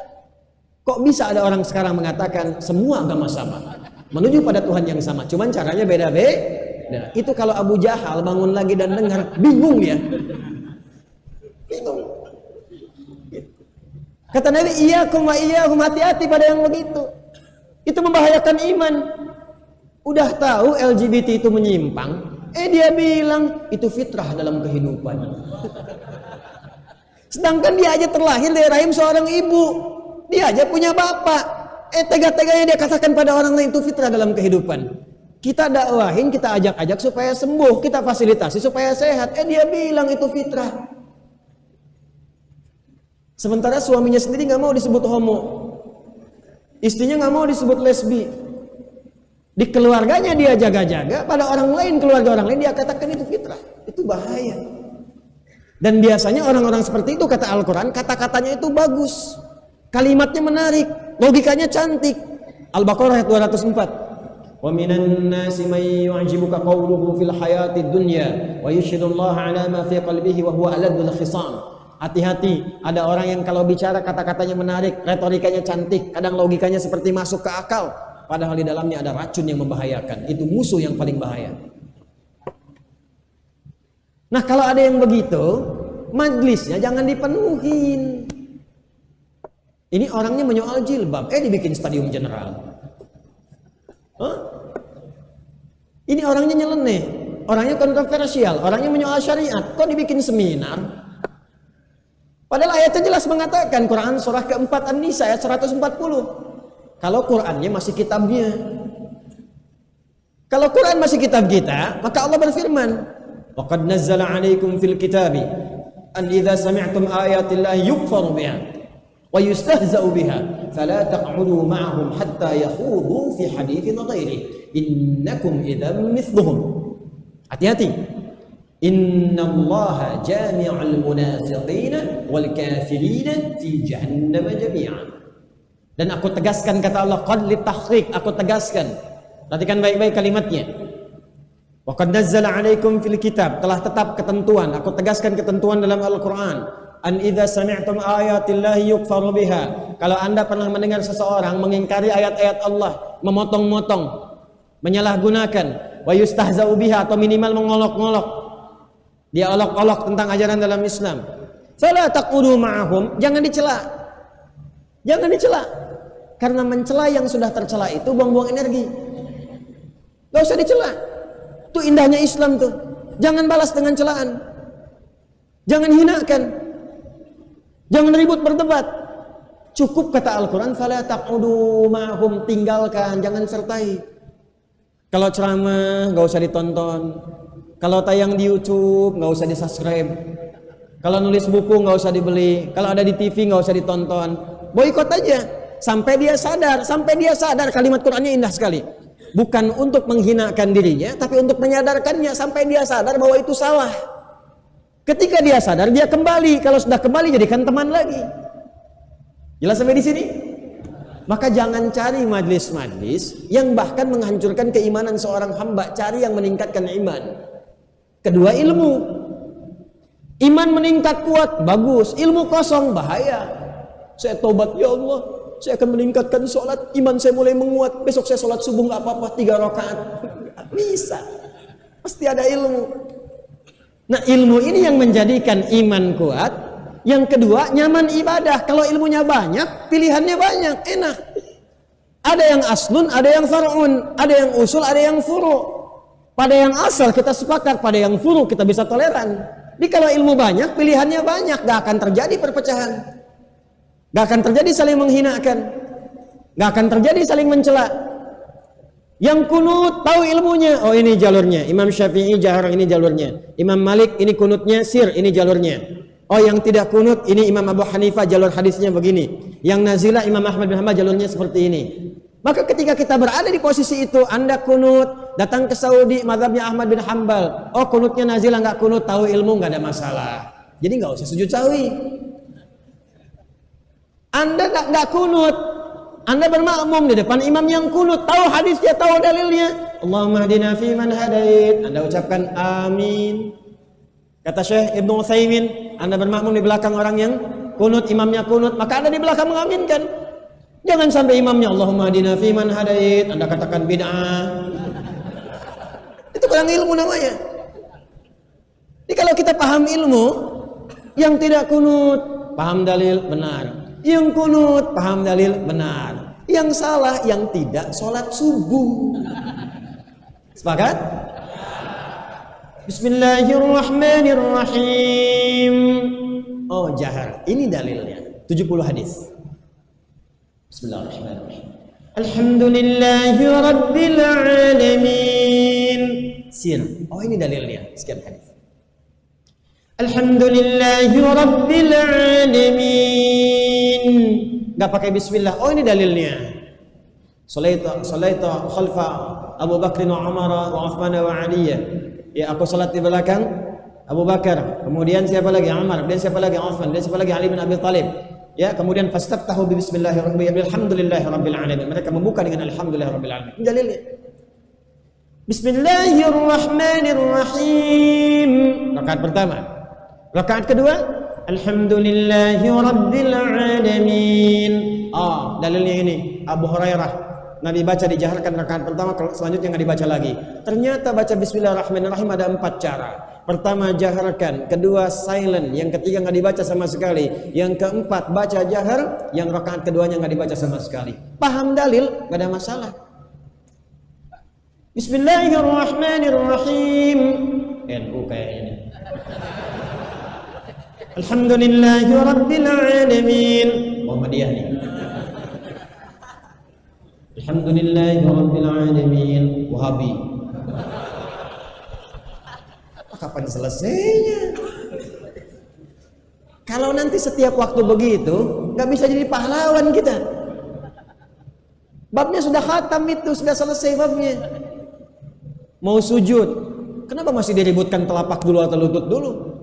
Kok bisa ada orang sekarang mengatakan semua agama sama? Menuju pada Tuhan yang sama, cuman caranya beda-beda. Itu kalau Abu Jahal bangun lagi dan dengar, bingung ya. Bingung. Kata Nabi, iyyakum wa iyyahum, hati-hati pada yang begitu. Itu membahayakan iman. Udah tahu LGBT itu menyimpang, dia bilang itu fitrah dalam kehidupan. Sedangkan dia aja terlahir dari rahim seorang ibu. Dia aja punya bapak. Tega-teganya dia katakan pada orang lain itu fitrah dalam kehidupan. Kita dakwahin, kita ajak-ajak supaya sembuh, kita fasilitasi supaya sehat. Dia bilang itu fitrah. Sementara suaminya sendiri nggak mau disebut homo, istrinya nggak mau disebut lesbi. Di keluarganya dia jaga-jaga, pada orang lain, keluarga orang lain dia katakan itu fitrah. Itu bahaya. Dan biasanya orang-orang seperti itu, kata Al-Quran, kata-katanya itu bagus, kalimatnya menarik, logikanya cantik. Al-Baqarah ayat 204. Wa minan nasi may yu'jibuka qawluhu fil hayatid dunya wa yashhadu Allah 'ala ma fi qalbihi wa huwa aladul khisam. Hati-hati, ada orang yang kalau bicara kata-katanya menarik, retorikanya cantik, kadang logikanya seperti masuk ke akal, padahal di dalamnya ada racun yang membahayakan. Itu musuh yang paling bahaya. Nah, kalau ada yang begitu, majlisnya jangan dipenuhin. Ini orangnya menyoal jilbab, dibikin stadium general. Ini orangnya nyeleneh, orangnya kontroversial, orangnya menyoal syariat, kok dibikin seminar? Padahal ayatnya jelas mengatakan, Quran surah keempat An-Nisa ayat 140. Kalau Qurannya masih kitabnya. Kalau Quran masih kitab kita, maka Allah berfirman, wa qad nazzala 'alaikum fil kitabi an idza sami'tum ayatillahi yukfaru biha wa yustahza'u biha fala taq'udu ma'ahum hatta yakhudu fi haditsin ghairihi innakum idzan mithluhum. Hati-hati. Innallaha jami'ul munafiqina wal kafirina fi jahannam jami'an. Dan aku tegaskan, kata Allah, qad litahqiq, aku tegaskan. Perhatikan baik-baik kalimatnya. Wa qad nazzala 'alaikum fil kitab, telah tetap ketentuan, aku tegaskan ketentuan dalam Al-Qur'an. An idza sami'tum ayatillahi yukfaru biha. Kalau Anda pernah mendengar seseorang mengingkari ayat-ayat Allah, memotong-motong, menyalahgunakan, wa yustahza'u biha, atau minimal mengolok-ngolok, dia olok-olok tentang ajaran dalam Islam, fala taqudu ma'ahum, jangan dicela. Jangan dicela. Karena mencela yang sudah tercela itu buang-buang energi. Gak usah dicela. Itu indahnya Islam tuh. Jangan balas dengan celaan. Jangan hinakan. Jangan ribut berdebat. Cukup kata Al-Quran, fala taqudu ma'ahum, tinggalkan, jangan sertai. Kalau ceramah gak usah ditonton. Kalau tayang di YouTube nggak usah di subscribe. Kalau nulis buku nggak usah dibeli. Kalau ada di TV nggak usah ditonton. Boikot aja sampai dia sadar. Sampai dia sadar, kalimat Qur'annya indah sekali. Bukan untuk menghinakan dirinya, tapi untuk menyadarkannya sampai dia sadar bahwa itu salah. Ketika dia sadar, dia kembali. Kalau sudah kembali, jadikan teman lagi. Jelas sampai di sini? Maka jangan cari majlis-majlis yang bahkan menghancurkan keimanan seorang hamba. Cari yang meningkatkan iman. Kedua, ilmu. Iman meningkat kuat, bagus. Ilmu kosong, bahaya. Saya tobat, ya Allah, saya akan meningkatkan sholat. Iman saya mulai menguat. Besok saya sholat subuh gak apa-apa, 3 rakaat. Gak bisa. Pasti ada ilmu. Nah, ilmu ini yang menjadikan iman kuat. Yang kedua, nyaman ibadah. Kalau ilmunya banyak, pilihannya banyak, enak. Ada yang aslun, ada yang far'un. Ada yang usul, ada yang furu'. Pada yang asal kita sepakat, pada yang furu kita bisa toleran. Jadi kalau ilmu banyak, pilihannya banyak, gak akan terjadi perpecahan. Gak akan terjadi saling menghinakan. Gak akan terjadi saling mencela. Yang kunut tahu ilmunya, oh ini jalurnya. Imam Syafi'i jahar, ini jalurnya. Imam Malik ini kunutnya sir, ini jalurnya. Oh yang tidak kunut, ini Imam Abu Hanifah jalur hadisnya begini. Yang nazilah Imam Ahmad bin Hanbal jalurnya seperti ini. Maka ketika kita berada di posisi itu, Anda kunut, datang ke Saudi, mazhabnya Ahmad bin Hanbal. Oh kunutnya nazilah, nggak kunut, tahu ilmu, nggak ada masalah. Jadi nggak usah sujud sawi. Anda nggak kunut, Anda bermakmum di depan imam yang kunut, tahu hadisnya, tahu dalilnya. Allahumma hadina fi man hadait. Anda ucapkan amin. Kata Syekh Ibnu Utsaimin, Anda bermakmum di belakang orang yang kunut, imamnya kunut, maka Anda di belakang mengaminkan. Jangan sampai imamnya Allahumma hadina fi man hadait, Anda katakan bid'ah. Itu kurang ilmu namanya. Jadi kalau kita paham ilmu, yang tidak kunut paham dalil benar, yang kunut paham dalil benar, yang salah yang tidak sholat subuh. Sepakat? Bismillahirrahmanirrahim. Oh jahar, ini dalilnya 70 hadis. Bismillahirrahmanirrahim. Alhamdulillahi rabbil alamin. Sir. Oh ini dalilnya. Sekian hadis. Alhamdulillahi rabbil alamin. Enggak pakai bismillah. Oh ini dalilnya. Salaita khalfa Abu Bakr wa Umar wa Uthman wa Ali. Ya aku salat di belakang Abu Bakar. Kemudian siapa lagi? Umar. Kemudian siapa lagi? Uthman. Kemudian siapa lagi? Ali bin Abi Thalib. Ya, kemudian fastaftahu bi bismillahirrahmanirrahim. Alhamdulillahirabbil alamin. Mereka membuka dengan alhamdulillahirabbil alamin. Ini dalilnya. Bismillahirrahmanirrahim. Rakaat pertama. Rakaat kedua, Alhamdulillahi Rabbil Alamin. Dalilnya ini Abu Hurairah. Nabi baca dijaharkan rakaat pertama, selanjutnya nggak dibaca lagi. Ternyata baca Bismillahirrahmanirrahim ada 4 cara. Pertama jaharkan, kedua silent, yang ketiga nggak dibaca sama sekali, yang keempat baca jahar, yang rakaat keduanya nggak dibaca sama sekali. Paham dalil, nggak ada masalah. Bismillahirrahmanirrahim. NU kayaknya ini. Alhamdulillahi Rabbil Alamin. Muhammadiyah nih. Alhamdulillahi Rabbil Alamin. Wahabi. Kapan selesainya? Kalau nanti setiap waktu begitu, nggak bisa jadi pahlawan kita. Babnya sudah khatam itu, sudah selesai babnya. Mau sujud, kenapa masih diributkan telapak dulu atau lutut dulu?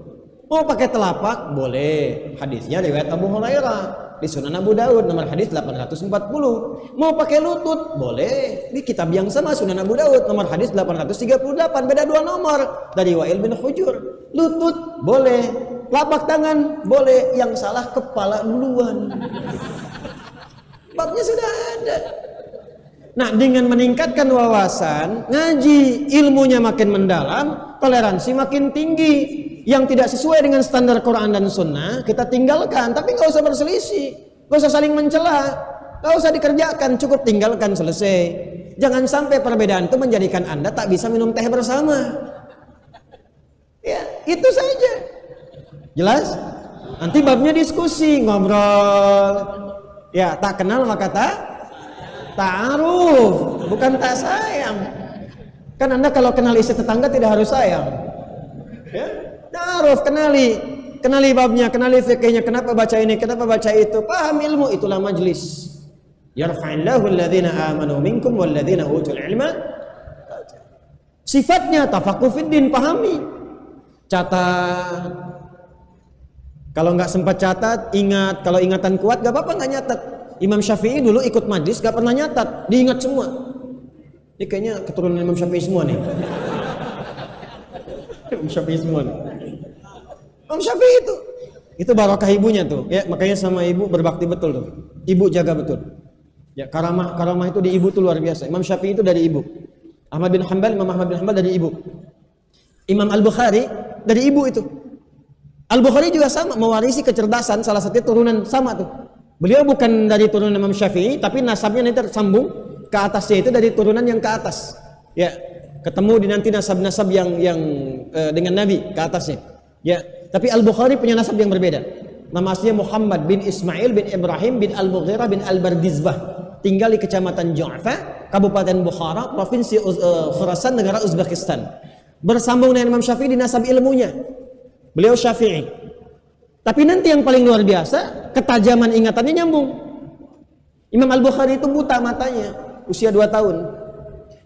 Mau pakai telapak, boleh. Hadisnya riwayat Abu Hurairah di Sunan Abu Daud nomor hadis 840. Mau pakai lutut, boleh. Di kitab yang sama Sunan Abu Daud nomor hadis 838, beda 2 nomor dari Wa'il bin Hujur. Lutut boleh, telapak tangan boleh, yang salah kepala duluan. Babnya sudah ada. Nah, dengan meningkatkan wawasan, ngaji, ilmunya makin mendalam, toleransi makin tinggi. Yang tidak sesuai dengan standar Quran dan Sunnah, kita tinggalkan. Tapi nggak usah berselisih, nggak usah saling mencela, nggak usah dikerjakan, cukup tinggalkan, selesai. Jangan sampai perbedaan itu menjadikan Anda tak bisa minum teh bersama. Ya, itu saja. Jelas? Nanti babnya diskusi, ngobrol. Ya, tak kenal maka ta'aruf, bukan tak sayang. Kan Anda kalau kenal isi tetangga tidak harus sayang. Ya, ta'aruf, kenali babnya, kenali fikihnya, kenapa baca ini, kenapa baca itu, paham ilmu, itulah majlis. Yarfa'illahu alladhina amanu minkum walladhina utul ilma. Sifatnya tafaqquh fid din, pahami. Catat. Kalau nggak sempat catat, ingat. Kalau ingatan kuat, nggak apa-apa nggak nyatat. Imam Syafi'i dulu ikut majlis gak pernah nyatat, diingat semua. Ini kayaknya keturunan Imam Syafi'i semua nih. Imam Syafi'i semua nih. Imam Syafi'i itu barokah ibunya tuh. Ya, makanya sama ibu berbakti betul tuh. Ibu jaga betul. Ya, karamah itu di ibu tuh luar biasa. Imam Syafi'i itu dari ibu. Imam Ahmad bin Hanbal dari ibu. Imam Al-Bukhari dari ibu itu. Al-Bukhari juga sama, mewarisi kecerdasan, salah satu turunan sama tuh. Beliau bukan dari turunan Imam Syafi'i, tapi nasabnya nanti tersambung ke atasnya itu dari turunan yang ke atas. Ya, ketemu di nanti nasab-nasab yang dengan Nabi ke atasnya. Ya, tapi Al-Bukhari punya nasab yang berbeda. Nama aslinya Muhammad bin Ismail bin Ibrahim bin Al-Mughirah bin Al-Bardizbah. Tinggal di Kecamatan Ju'fa, Kabupaten Bukhara, Provinsi Khurasan, negara Uzbekistan. Bersambung dengan Imam Syafi'i di nasab ilmunya. Beliau Syafi'i. Tapi nanti yang paling luar biasa, ketajaman ingatannya nyambung. Imam Al-Bukhari itu buta matanya, usia 2 tahun.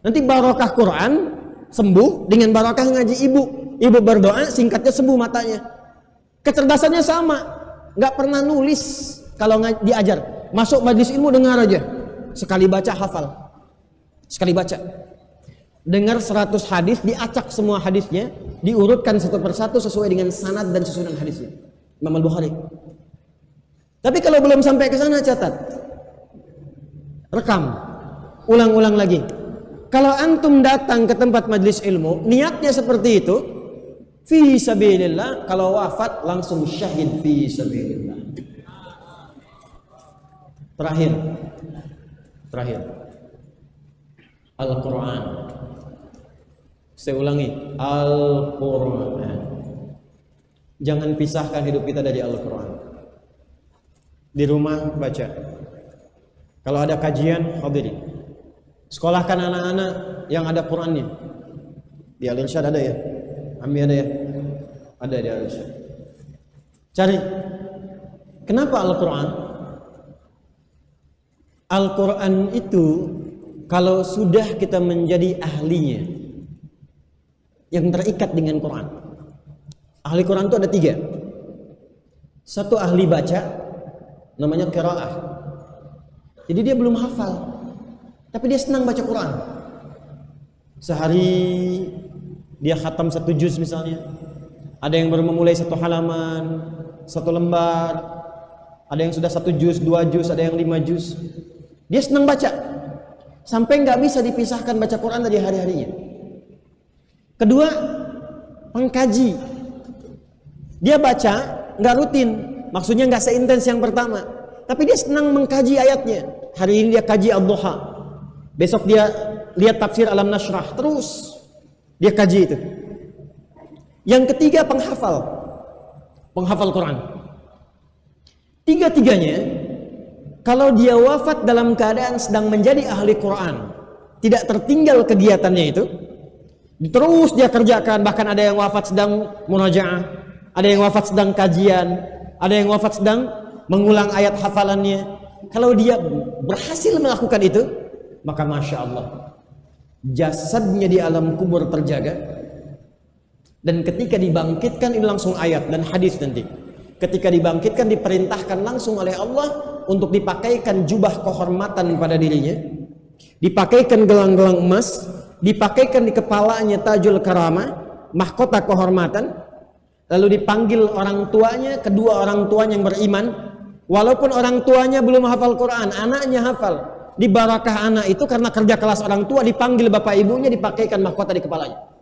Nanti barokah Quran sembuh dengan barokah ngaji ibu. Ibu berdoa, singkatnya sembuh matanya. Kecerdasannya sama, nggak pernah nulis kalau diajar. Masuk majlis ilmu dengar aja, sekali baca hafal, sekali baca. Dengar 100 hadis, diacak semua hadisnya, diurutkan satu persatu sesuai dengan sanad dan susunan hadisnya. Imam Al-Bukhari. Tapi kalau belum sampai ke sana, catat, rekam, ulang-ulang lagi. Kalau antum datang ke tempat majlis ilmu, niatnya seperti itu, fi sabilillah, kalau wafat langsung syahid fi sabilillah. Terakhir. Al-Quran. Saya ulangi, Al-Quran. Jangan pisahkan hidup kita dari Al-Quran. Di rumah baca. Kalau ada kajian, hadiri. Sekolahkan anak-anak yang ada Qurannya. Di Al-Irsyad ada ya? Ambi ada ya? Ada di Al-Irsyad. Cari. Kenapa Al-Quran? Al-Quran itu kalau sudah kita menjadi ahlinya, yang terikat dengan Quran. Ahli Quran itu ada 3. Satu ahli baca, namanya qiraah. Jadi dia belum hafal, tapi dia senang baca Quran. Sehari dia khatam 1 juz misalnya. Ada yang baru memulai 1 halaman, 1 lembar, ada yang sudah 1 juz, 2 juz, ada yang 5 juz. Dia senang baca, sampai nggak bisa dipisahkan baca Quran dari hari-harinya. Kedua, pengkaji. Dia baca nggak rutin, maksudnya nggak seintens yang pertama, tapi dia senang mengkaji ayatnya. Hari ini dia kaji Ad-Duha, besok dia lihat tafsir Alam Nashrah, terus dia kaji itu. Yang ketiga, penghafal Quran. Tiga-tiganya, kalau dia wafat dalam keadaan sedang menjadi ahli Quran, tidak tertinggal kegiatannya itu, terus dia kerjakan. Bahkan ada yang wafat sedang munajaah, ada yang wafat sedang kajian, ada yang wafat sedang mengulang ayat hafalannya. Kalau dia berhasil melakukan itu, maka Masya Allah, jasadnya di alam kubur terjaga. Dan ketika dibangkitkan, ini langsung ayat dan hadis nanti, ketika dibangkitkan diperintahkan langsung oleh Allah untuk dipakaikan jubah kehormatan pada dirinya, dipakaikan gelang-gelang emas, dipakaikan di kepalanya tajul karamah, mahkota kehormatan, lalu dipanggil orang tuanya, kedua orang tuanya yang beriman, walaupun orang tuanya belum hafal Quran, anaknya hafal. Di barakah anak itu karena kerja keras orang tua, dipanggil bapak ibunya, dipakaikan mahkota di kepalanya.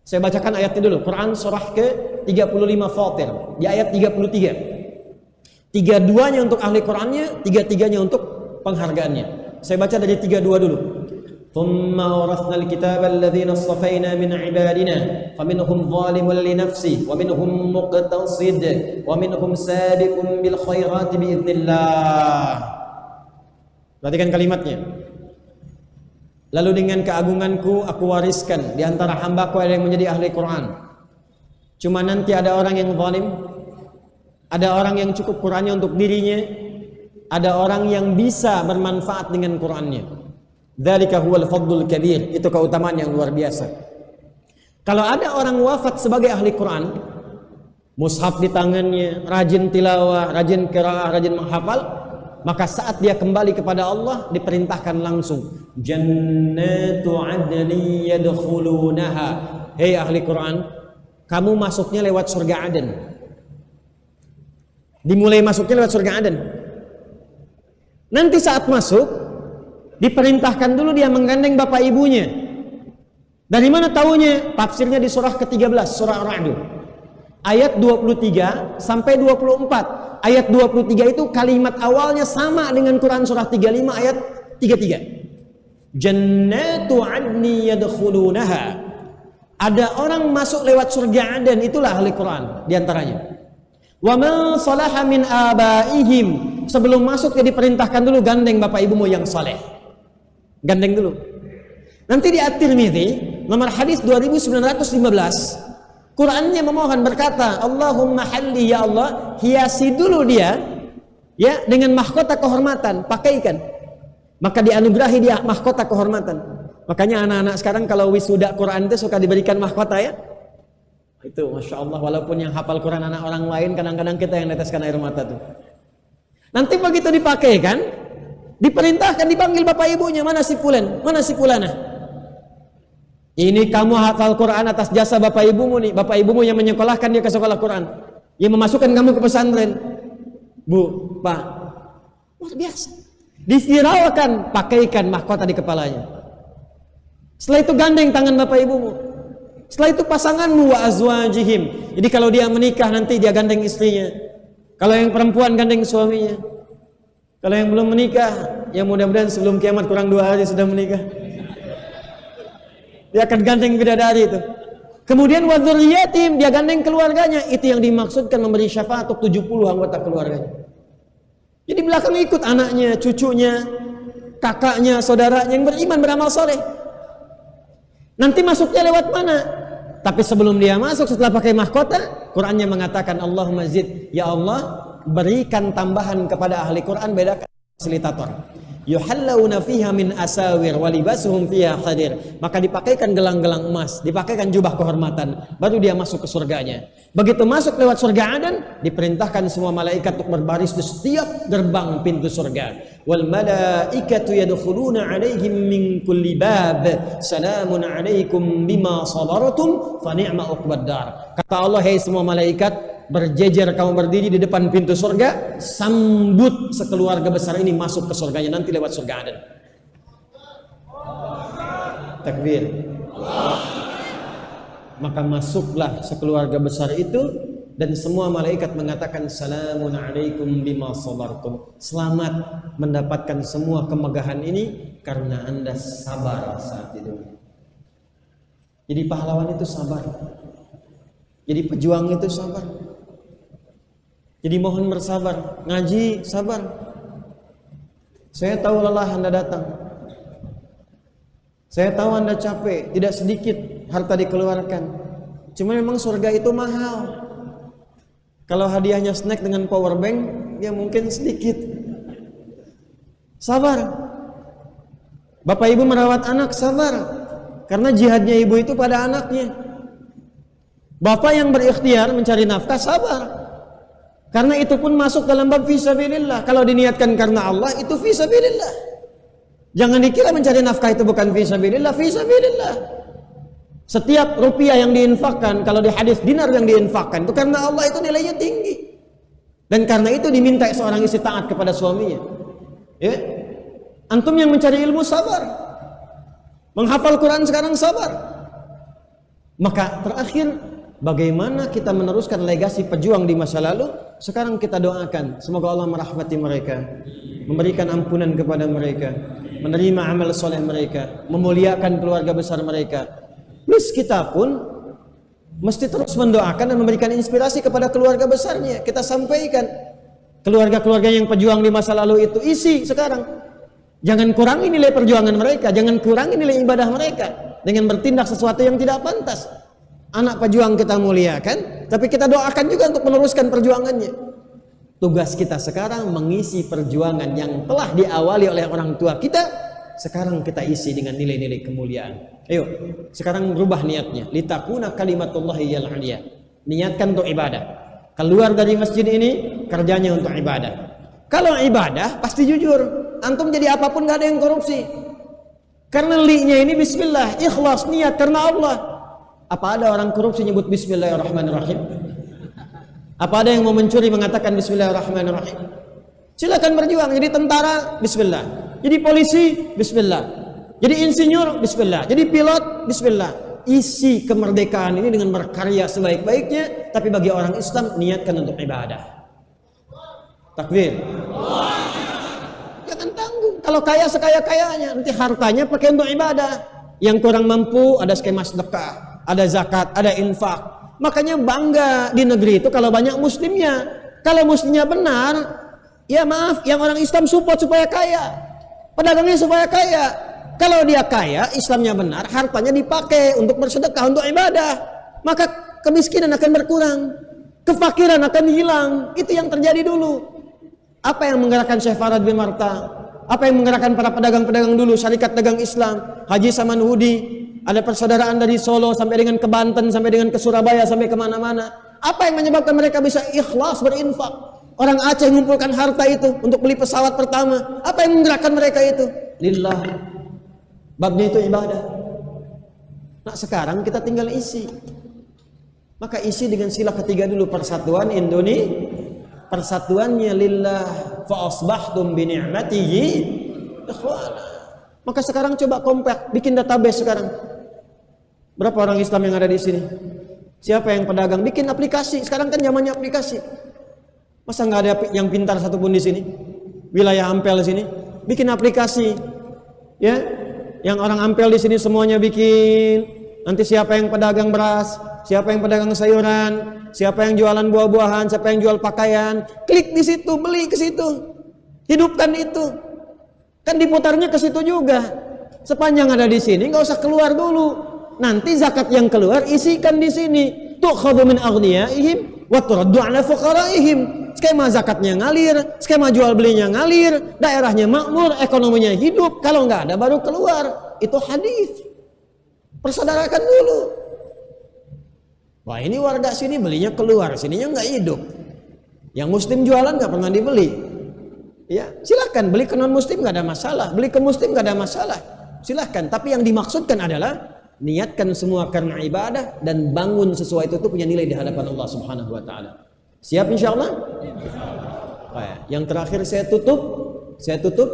Saya bacakan ayatnya dulu. Quran surah ke-35 Fatir, di ayat 33. 32-nya untuk ahli Qurannya, 33-nya untuk penghargaannya. Saya baca dari 32 dulu. ثم أورثنا الكتاب الذين اصطفينا من عبادنا فمنهم ظالم لنفسه ومنهم مقتصد ومنهم سابق بالخيرات بإذن الله. Perhatikan kalimatnya. Lalu dengan keagunganku aku wariskan di antara hambaku ada yang menjadi ahli Quran. Cuma nanti ada orang yang zalim, ada orang yang cukup Qurannya untuk dirinya, ada orang yang bisa bermanfaat dengan Qurannya. Dzalika huwal fadlul kabir, itu keutamaan yang luar biasa. Kalau ada orang wafat sebagai ahli Quran, mushaf di tangannya, rajin tilawah, rajin qiraah, rajin menghafal, maka saat dia kembali kepada Allah diperintahkan langsung jannatu adni yadkhulunaha. Hei ahli Quran, kamu masuknya lewat surga Aden. Dimulai masuknya lewat surga Aden. Nanti saat masuk diperintahkan dulu dia menggandeng bapak ibunya. Dari mana taunya? Tafsirnya di surah ke-13, surah Ar-Ra'd. Ayat 23 sampai 24. Ayat 23 itu kalimat awalnya sama dengan Quran surah 35 ayat 33. Jannatu adni yadkhulunaha. Ada orang masuk lewat surga Aden, itulah ahli Quran diantaranya. Wa man salaha min abaihim. Sebelum masuk dia diperintahkan dulu gandeng bapak ibumu yang saleh. Gandeng dulu. Nanti di At-Tirmidzi nomor hadis 2915, Qurannya memohon berkata, Allahumma halli, ya Allah, hiasi dulu dia ya dengan mahkota kehormatan, pakaikan. Maka dianugerahi dia mahkota kehormatan. Makanya anak-anak sekarang kalau wisuda Quran itu suka diberikan mahkota ya. Itu Masya Allah, walaupun yang hafal Quran anak orang lain, kadang-kadang kita yang neteskan air mata tuh. Nanti begitu dipakaikan, diperintahkan dipanggil bapak ibunya, mana si fulan, mana si fulana. Ini kamu hafal Quran atas jasa bapak ibumu nih, bapak ibumu yang menyekolahkan dia ke sekolah Quran, yang memasukkan kamu ke pesantren. Bu, Pak, luar biasa. Disiralkan, pakaikan mahkota di kepalanya. Setelah itu gandeng tangan bapak ibumu. Setelah itu pasanganmu wa azwajihim. Jadi kalau dia menikah nanti dia gandeng istrinya. Kalau yang perempuan gandeng suaminya. Kalau yang belum menikah, yang mudah-mudahan sebelum kiamat kurang 2 hari sudah menikah, dia akan gandeng bidadari itu. Kemudian wa dzurriyyatim, dia gandeng keluarganya. Itu yang dimaksudkan memberi syafaat untuk 70 anggota keluarganya. Jadi belakang ikut anaknya, cucunya, kakaknya, saudaranya yang beriman, beramal soleh. Nanti masuknya lewat mana? Tapi sebelum dia masuk, setelah pakai mahkota, Qurannya mengatakan Allahumma zid, ya Allah, berikan tambahan kepada ahli Quran, bedakan fasilitator. Yuhallawna fiha min asawir wa libasuhum fiha hadir. Maka dipakaikan gelang-gelang emas, dipakaikan jubah kehormatan, baru dia masuk ke surganya. Begitu masuk lewat surga Aden, diperintahkan semua malaikat untuk berbaris di setiap gerbang pintu surga. Wal malaikatu yadkhuluna 'alaihim min kulli bab. Salamun 'alaikum bima sabartum fa ni'ma uqbad dar. Kata Allah, hai semua malaikat, berjejer kamu berdiri di depan pintu surga, sambut sekeluarga besar ini masuk ke surganya nanti lewat surga Aden. Takbir. Maka masuklah sekeluarga besar itu dan semua malaikat mengatakan salamun alaikum bima sabartum. Selamat mendapatkan semua kemegahan ini karena Anda sabar saat itu. Jadi pahlawan itu sabar. Jadi pejuang itu sabar. Jadi mohon bersabar, ngaji sabar. Saya tahu lelah Anda datang. Saya tahu Anda capek, tidak sedikit harta dikeluarkan. Cuma memang surga itu mahal. Kalau hadiahnya snack dengan power bank, ya mungkin sedikit. Sabar. Bapak ibu merawat anak, sabar. Karena jihadnya ibu itu pada anaknya. Bapak yang berikhtiar mencari nafkah, sabar. Karena itu pun masuk dalam bab fisabilillah. Kalau diniatkan karena Allah, itu fisabilillah. Jangan dikira mencari nafkah itu bukan fisabilillah, fisabilillah. Setiap rupiah yang diinfakkan, kalau di hadis dinar yang diinfakkan, itu karena Allah itu nilainya tinggi. Dan karena itu diminta seorang istri taat kepada suaminya. Ya? Antum yang mencari ilmu sabar. Menghafal Quran sekarang sabar. Maka terakhir, bagaimana kita meneruskan legasi pejuang di masa lalu? Sekarang kita doakan, semoga Allah merahmati mereka, memberikan ampunan kepada mereka, menerima amal soleh mereka, memuliakan keluarga besar mereka. Plus kita pun mesti terus mendoakan dan memberikan inspirasi kepada keluarga besarnya. Kita sampaikan keluarga-keluarga yang pejuang di masa lalu itu isi sekarang. Jangan kurangi nilai perjuangan mereka, jangan kurangi nilai ibadah mereka dengan bertindak sesuatu yang tidak pantas. Anak pejuang kita muliakan, tapi kita doakan juga untuk meneruskan perjuangannya. Tugas kita sekarang mengisi perjuangan yang telah diawali oleh orang tua kita. Sekarang kita isi dengan nilai-nilai kemuliaan. Ayo, sekarang berubah niatnya. Litakuna kalimatullahi yal aliyah. Niatkan untuk ibadah. Keluar dari masjid ini, kerjanya untuk ibadah. Kalau ibadah, pasti jujur. Antum jadi apapun gak ada yang korupsi. Karena li-nya ini bismillah, ikhlas, niat karena Allah. Apa ada orang korupsi nyebut bismillahirrahmanirrahim? Apa ada yang mau mencuri mengatakan bismillahirrahmanirrahim? Silakan berjuang. Jadi tentara, bismillah. Jadi polisi, bismillah. Jadi insinyur, bismillah. Jadi pilot, bismillah. Isi kemerdekaan ini dengan berkarya sebaik-baiknya. Tapi bagi orang Islam, niatkan untuk ibadah. Takbir. Jangan tanggung. Kalau kaya sekaya-kayanya, nanti hartanya pakai untuk ibadah. Yang kurang mampu, ada skema sedekah, ada zakat, ada infak. Makanya bangga di negeri itu kalau banyak muslimnya. Kalau muslimnya benar, ya maaf, yang orang Islam support supaya kaya. Pedagangnya supaya kaya. Kalau dia kaya, Islamnya benar, hartanya dipakai untuk bersedekah, untuk ibadah. Maka kemiskinan akan berkurang. Kefakiran akan hilang. Itu yang terjadi dulu. Apa yang menggerakkan Syekh Farad bin Marta? Apa yang menggerakkan para pedagang-pedagang dulu, syarikat dagang Islam, Haji Saman Hudi, ada persaudaraan dari Solo sampai dengan ke Banten, sampai dengan ke Surabaya, sampai kemana-mana. Apa yang menyebabkan mereka bisa ikhlas berinfak? Orang Aceh mengumpulkan harta itu untuk beli pesawat pertama. Apa yang menggerakkan mereka itu? Lillah. Babnya itu ibadah. Nah sekarang kita tinggal isi. Maka isi dengan sila ketiga dulu, persatuan Indonesia. Persatuannya lillah. Fa asbahtum bi ni'matihi ikhwana. Maka sekarang coba kompak, bikin database sekarang. Berapa orang Islam yang ada di sini? Siapa yang pedagang? Bikin aplikasi. Sekarang kan zamannya aplikasi. Masa nggak ada yang pintar satupun di sini? Wilayah Ampel sini, bikin aplikasi, ya. Yang orang Ampel di sini semuanya bikin. Nanti siapa yang pedagang beras, siapa yang pedagang sayuran, siapa yang jualan buah-buahan, siapa yang jual pakaian, klik di situ, beli ke situ, hidupkan itu. Kan diputarnya ke situ juga. Sepanjang ada di sini, nggak usah keluar dulu. Nanti zakat yang keluar isikan di sini. Tu'khadhu min aghniyaihim wa turaddu 'ala fuqaraihim. Skema zakatnya ngalir, skema jual belinya ngalir, daerahnya makmur, ekonominya hidup. Kalau nggak ada baru keluar. Itu hadis. Persaudarakan dulu. Wah ini warga sini belinya keluar, sininya nggak hidup. Yang muslim jualan nggak pernah dibeli. Ya silakan beli ke non muslim nggak ada masalah, beli ke muslim nggak ada masalah. Silakan. Tapi yang dimaksudkan adalah niatkan semua karena ibadah dan bangun sesuatu itu punya nilai di hadapan Allah Subhanahu wa taala. Siap insyaallah? Yang terakhir saya tutup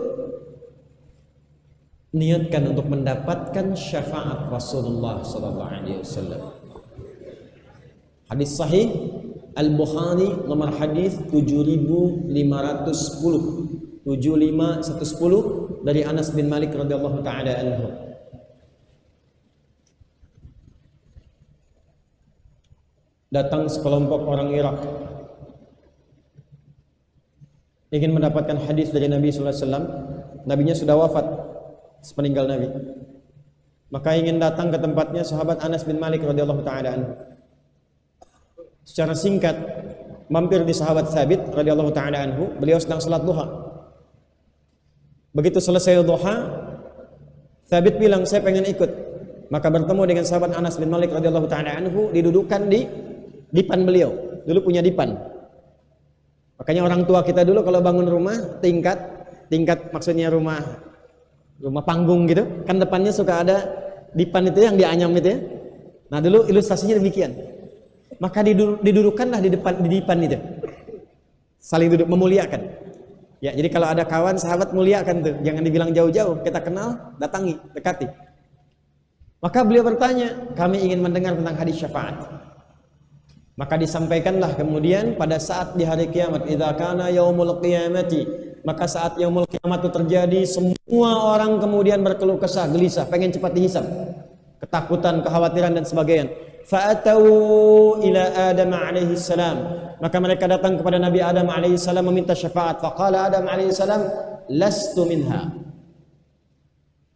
niatkan untuk mendapatkan syafaat Rasulullah sallallahu alaihi wasallam. Hadis sahih Al-Bukhari nomor hadis 7510 dari Anas bin Malik radhiyallahu taala anhu. Datang sekelompok orang Irak ingin mendapatkan hadis dari Nabi sallallahu alaihi wasallam. Nabinya sudah wafat sepeninggal Nabi. Maka ingin datang ke tempatnya sahabat Anas bin Malik radhiyallahu taala anhu. Secara singkat mampir di sahabat Thabit radhiyallahu taala anhu, beliau sedang salat duha. Begitu selesai duha, Thabit bilang, "Saya pengen ikut." Maka bertemu dengan sahabat Anas bin Malik radhiyallahu taala anhu, didudukan di dipan beliau. Dulu punya dipan. Makanya orang tua kita dulu kalau bangun rumah tingkat maksudnya rumah panggung gitu, kan depannya suka ada dipan itu yang dianyam itu ya. Nah, dulu ilustrasinya demikian. Maka didudukkanlah di dipan itu. Saling duduk memuliakan. Ya, jadi kalau ada kawan sahabat muliakan tuh, jangan dibilang jauh-jauh, kita kenal, datangi, dekati. Maka beliau bertanya, "Kami ingin mendengar tentang hadis syafaat." Maka disampaikanlah kemudian pada saat di hari kiamat, idza kana yaumul qiyamati, maka saat yaumul kiamat itu terjadi, semua orang kemudian berkeluh kesah, gelisah, pengen cepat dihisab, ketakutan, kekhawatiran dan sebagainya. Fa'atau ila Adam alaihi salam, maka mereka datang kepada Nabi Adam alaihi salam meminta syafaat. Faqala Adam alaihi salam, lastu minha,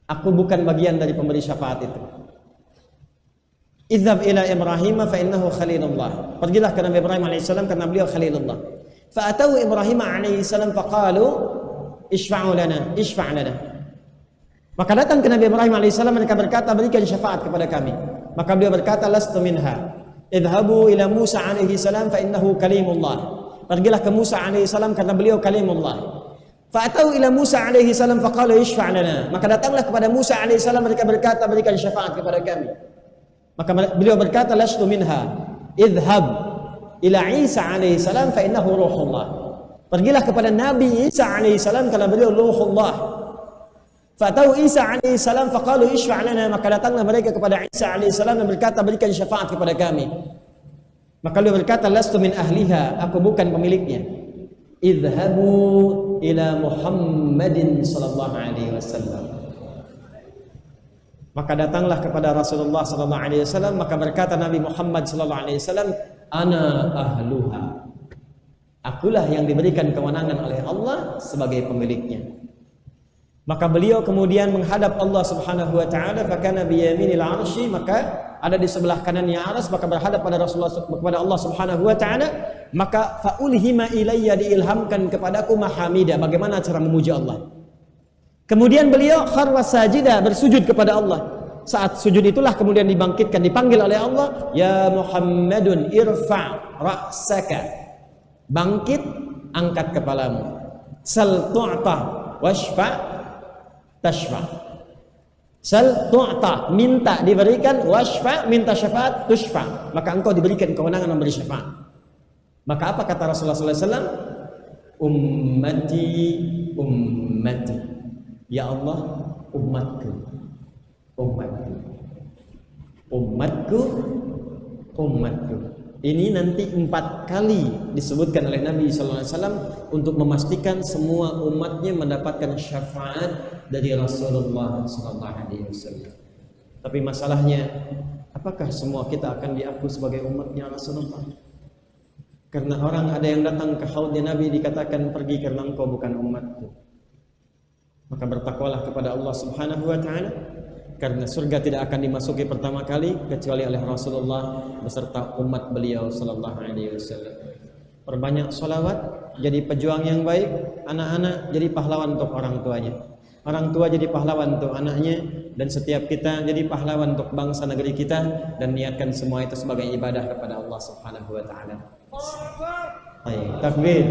aku bukan bagian dari pemberi syafaat itu. Idhab ila Ibrahim fa innahu khalilullah, pergilah ke Nabi Ibrahim alaihi salam karena beliau khalilullah. Fa'atau Ibrahim alaihi salam faqalu ishfa'u lana, ishfa' lana. Maka datang ke Nabi Ibrahim alaihi salam, mereka berkata, berikan syafaat kepada kami. Maka beliau berkata, lastu minha. Idhabu ila Musa alaihi salam fa innahu kalimullah, pergilah ke Musa alaihi salam karena beliau kalimullah. Fa'atau ila Musa alaihi salam faqalu ishfa' lana, maka datanglah kepada Musa alaihi salam, mereka berkata, berikan syafaat kepada kami. Maka beliau berkata, lastu minha. Idhab ila Isa alaihi salam fa innahu ruhullah, pergilah kepada Nabi Isa alaihi salam karena beliau ruhullah. Fatau Isa alaihi salam faqalu ishfa' lana, maka datanglah mereka kepada Isa alaihi salam dan berkata, berikan syafaat kepada kami. Maka beliau berkata, lastu min ahliha, aku bukan pemiliknya. Idhabu ila Muhammadin sallallahu alaihi wasallam, maka datanglah kepada Rasulullah sallallahu alaihi wasallam, maka berkata Nabi Muhammad sallallahu alaihi wasallam, ana ahluha, akulah yang diberikan kewenangan oleh Allah sebagai pemiliknya. Maka beliau kemudian menghadap Allah Subhanahu wa taala, fakana bi yaminil arsy, maka ada di sebelah kanannya arsy, maka berhadap pada Rasulullah, kepada Allah Subhanahu wa taala. Maka faulhima ilayya, diilhamkan kepadaku mahamida, bagaimana cara memuji Allah. Kemudian beliau kharwa sajida, bersujud kepada Allah. Saat sujud itulah kemudian dibangkitkan, dipanggil oleh Allah, ya Muhammadun irfa' ra'saka, bangkit, angkat kepalamu. Sal tu'ta washfa' tashfa'. Sal tu'ta, minta diberikan, washfa', minta syafaat, tushfa', maka engkau diberikan kewenangan memberi syafaat. Maka apa kata Rasulullah sallallahu alaihi wasallam? Ummati, ummati, ya Allah, umatku, umatku, umatku, umatku. Ini nanti 4 kali disebutkan oleh Nabi sallallahu alaihi wasallam untuk memastikan semua umatnya mendapatkan syafaat dari Rasulullah sallallahu alaihi wasallam. Tapi masalahnya, apakah semua kita akan diaku sebagai umatnya Rasulullah? Karena orang ada yang datang ke haudnya Nabi dikatakan, pergi karena engkau bukan umatku. Maka bertakwalah kepada Allah Subhanahu wa taala, karena surga tidak akan dimasuki pertama kali kecuali oleh Rasulullah beserta umat beliau sallallahu alaihi wasallam. Perbanyak sholawat, jadi pejuang yang baik. Anak-anak jadi pahlawan untuk orang tuanya, orang tua jadi pahlawan untuk anaknya, dan setiap kita jadi pahlawan untuk bangsa negeri kita, dan niatkan semua itu sebagai ibadah kepada Allah Subhanahu wa taala. Baik, takbir.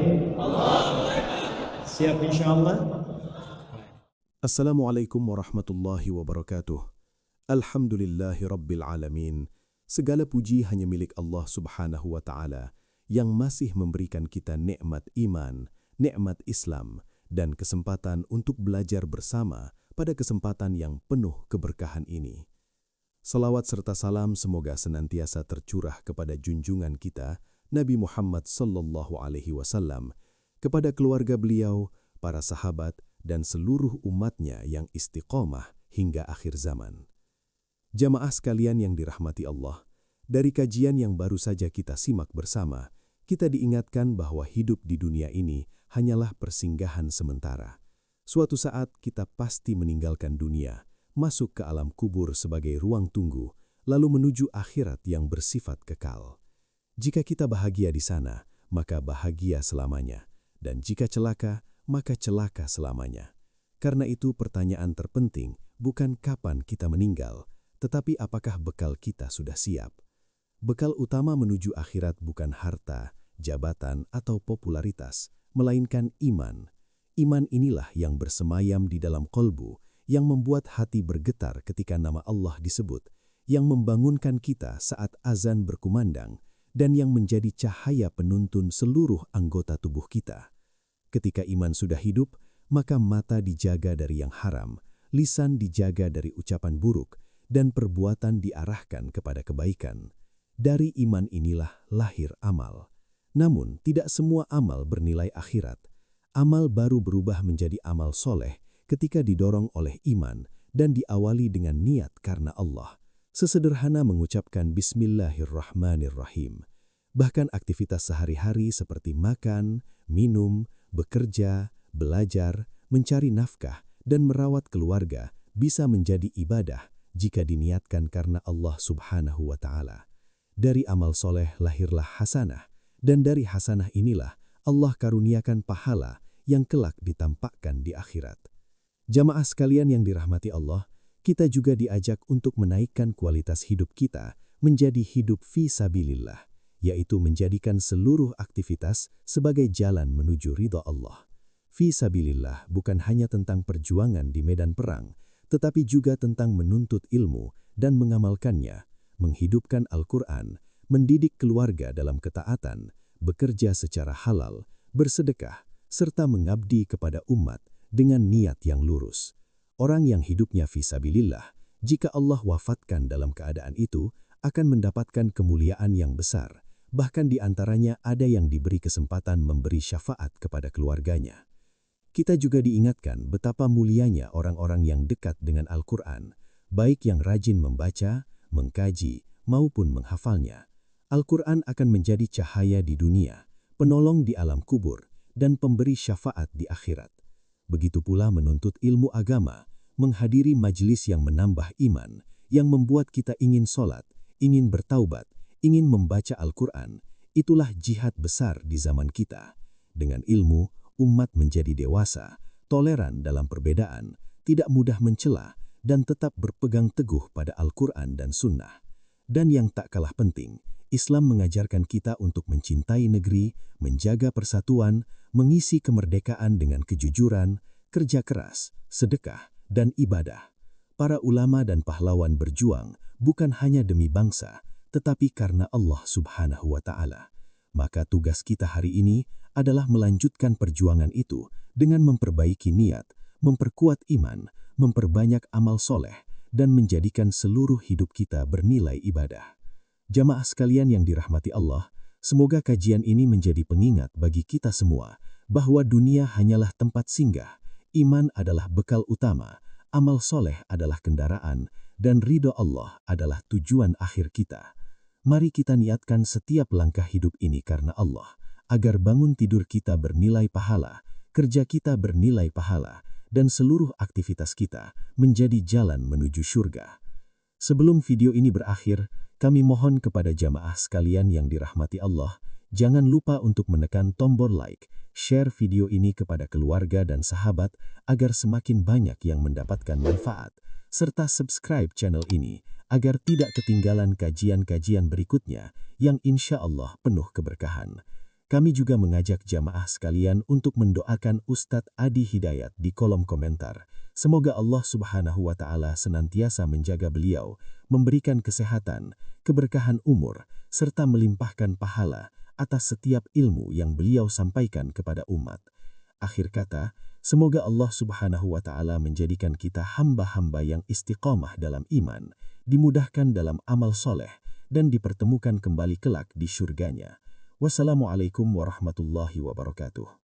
Siap insyaallah. Assalamualaikum warahmatullahi wabarakatuh. Alhamdulillahi rabbil alamin. Segala puji hanya milik Allah Subhanahu wa ta'ala yang masih memberikan kita nikmat iman, nikmat Islam, dan kesempatan untuk belajar bersama pada kesempatan yang penuh keberkahan ini. Salawat serta salam semoga senantiasa tercurah kepada junjungan kita, Nabi Muhammad sallallahu alaihi wasallam, kepada keluarga beliau, para sahabat, dan seluruh umatnya yang istiqomah hingga akhir zaman. Jamaah sekalian yang dirahmati Allah, dari kajian yang baru saja kita simak bersama, kita diingatkan bahwa hidup di dunia ini hanyalah persinggahan sementara. Suatu saat kita pasti meninggalkan dunia, masuk ke alam kubur sebagai ruang tunggu, lalu menuju akhirat yang bersifat kekal. Jika kita bahagia di sana, maka bahagia selamanya. Dan jika celaka, maka celaka selamanya. Karena itu pertanyaan terpenting bukan kapan kita meninggal, tetapi apakah bekal kita sudah siap. Bekal utama menuju akhirat bukan harta, jabatan, atau popularitas, melainkan iman. Iman inilah yang bersemayam di dalam kolbu, yang membuat hati bergetar ketika nama Allah disebut, yang membangunkan kita saat azan berkumandang, dan yang menjadi cahaya penuntun seluruh anggota tubuh kita. Ketika iman sudah hidup, maka mata dijaga dari yang haram, lisan dijaga dari ucapan buruk, dan perbuatan diarahkan kepada kebaikan. Dari iman inilah lahir amal. Namun, tidak semua amal bernilai akhirat. Amal baru berubah menjadi amal soleh ketika didorong oleh iman dan diawali dengan niat karena Allah. Sesederhana mengucapkan Bismillahirrahmanirrahim. Bahkan aktivitas sehari-hari seperti makan, minum, bekerja, belajar, mencari nafkah, dan merawat keluarga bisa menjadi ibadah jika diniatkan karena Allah Subhanahu wa Ta'ala. Dari amal soleh lahirlah hasanah, dan dari hasanah inilah Allah karuniakan pahala yang kelak ditampakkan di akhirat. Jamaah sekalian yang dirahmati Allah, kita juga diajak untuk menaikkan kualitas hidup kita menjadi hidup fi sabilillah, yaitu menjadikan seluruh aktivitas sebagai jalan menuju ridha Allah. Fi sabilillah bukan hanya tentang perjuangan di medan perang, tetapi juga tentang menuntut ilmu dan mengamalkannya, menghidupkan Al-Quran, mendidik keluarga dalam ketaatan, bekerja secara halal, bersedekah, serta mengabdi kepada umat dengan niat yang lurus. Orang yang hidupnya fisabilillah, jika Allah wafatkan dalam keadaan itu, akan mendapatkan kemuliaan yang besar, bahkan di antaranya ada yang diberi kesempatan memberi syafaat kepada keluarganya. Kita juga diingatkan betapa mulianya orang-orang yang dekat dengan Al-Quran, baik yang rajin membaca, mengkaji, maupun menghafalnya. Al-Quran akan menjadi cahaya di dunia, penolong di alam kubur, dan pemberi syafaat di akhirat. Begitu pula menuntut ilmu agama, menghadiri majelis yang menambah iman, yang membuat kita ingin sholat, ingin bertaubat, ingin membaca Al-Quran. Itulah jihad besar di zaman kita. Dengan ilmu, umat menjadi dewasa, toleran dalam perbedaan, tidak mudah mencela, dan tetap berpegang teguh pada Al-Quran dan Sunnah. Dan yang tak kalah penting, Islam mengajarkan kita untuk mencintai negeri, menjaga persatuan, mengisi kemerdekaan dengan kejujuran, kerja keras, sedekah, dan ibadah. Para ulama dan pahlawan berjuang bukan hanya demi bangsa, tetapi karena Allah Subhanahu wa Ta'ala. Maka tugas kita hari ini adalah melanjutkan perjuangan itu dengan memperbaiki niat, memperkuat iman, memperbanyak amal soleh, dan menjadikan seluruh hidup kita bernilai ibadah. Jamaah sekalian yang dirahmati Allah, semoga kajian ini menjadi pengingat bagi kita semua bahwa dunia hanyalah tempat singgah, iman adalah bekal utama, amal soleh adalah kendaraan, dan ridho Allah adalah tujuan akhir kita. Mari kita niatkan setiap langkah hidup ini karena Allah, agar bangun tidur kita bernilai pahala, kerja kita bernilai pahala, dan seluruh aktivitas kita menjadi jalan menuju surga. Sebelum video ini berakhir, kami mohon kepada jamaah sekalian yang dirahmati Allah, jangan lupa untuk menekan tombol like, share video ini kepada keluarga dan sahabat agar semakin banyak yang mendapatkan manfaat, serta subscribe channel ini agar tidak ketinggalan kajian-kajian berikutnya yang insya Allah penuh keberkahan. Kami juga mengajak jamaah sekalian untuk mendoakan Ustadz Adi Hidayat di kolom komentar. Semoga Allah Subhanahu wa Ta'ala senantiasa menjaga beliau, memberikan kesehatan, keberkahan umur, serta melimpahkan pahala atas setiap ilmu yang beliau sampaikan kepada umat. Akhir kata, semoga Allah Subhanahu wa Ta'ala menjadikan kita hamba-hamba yang istiqamah dalam iman, dimudahkan dalam amal soleh, dan dipertemukan kembali kelak di syurganya. Wassalamualaikum warahmatullahi wabarakatuh.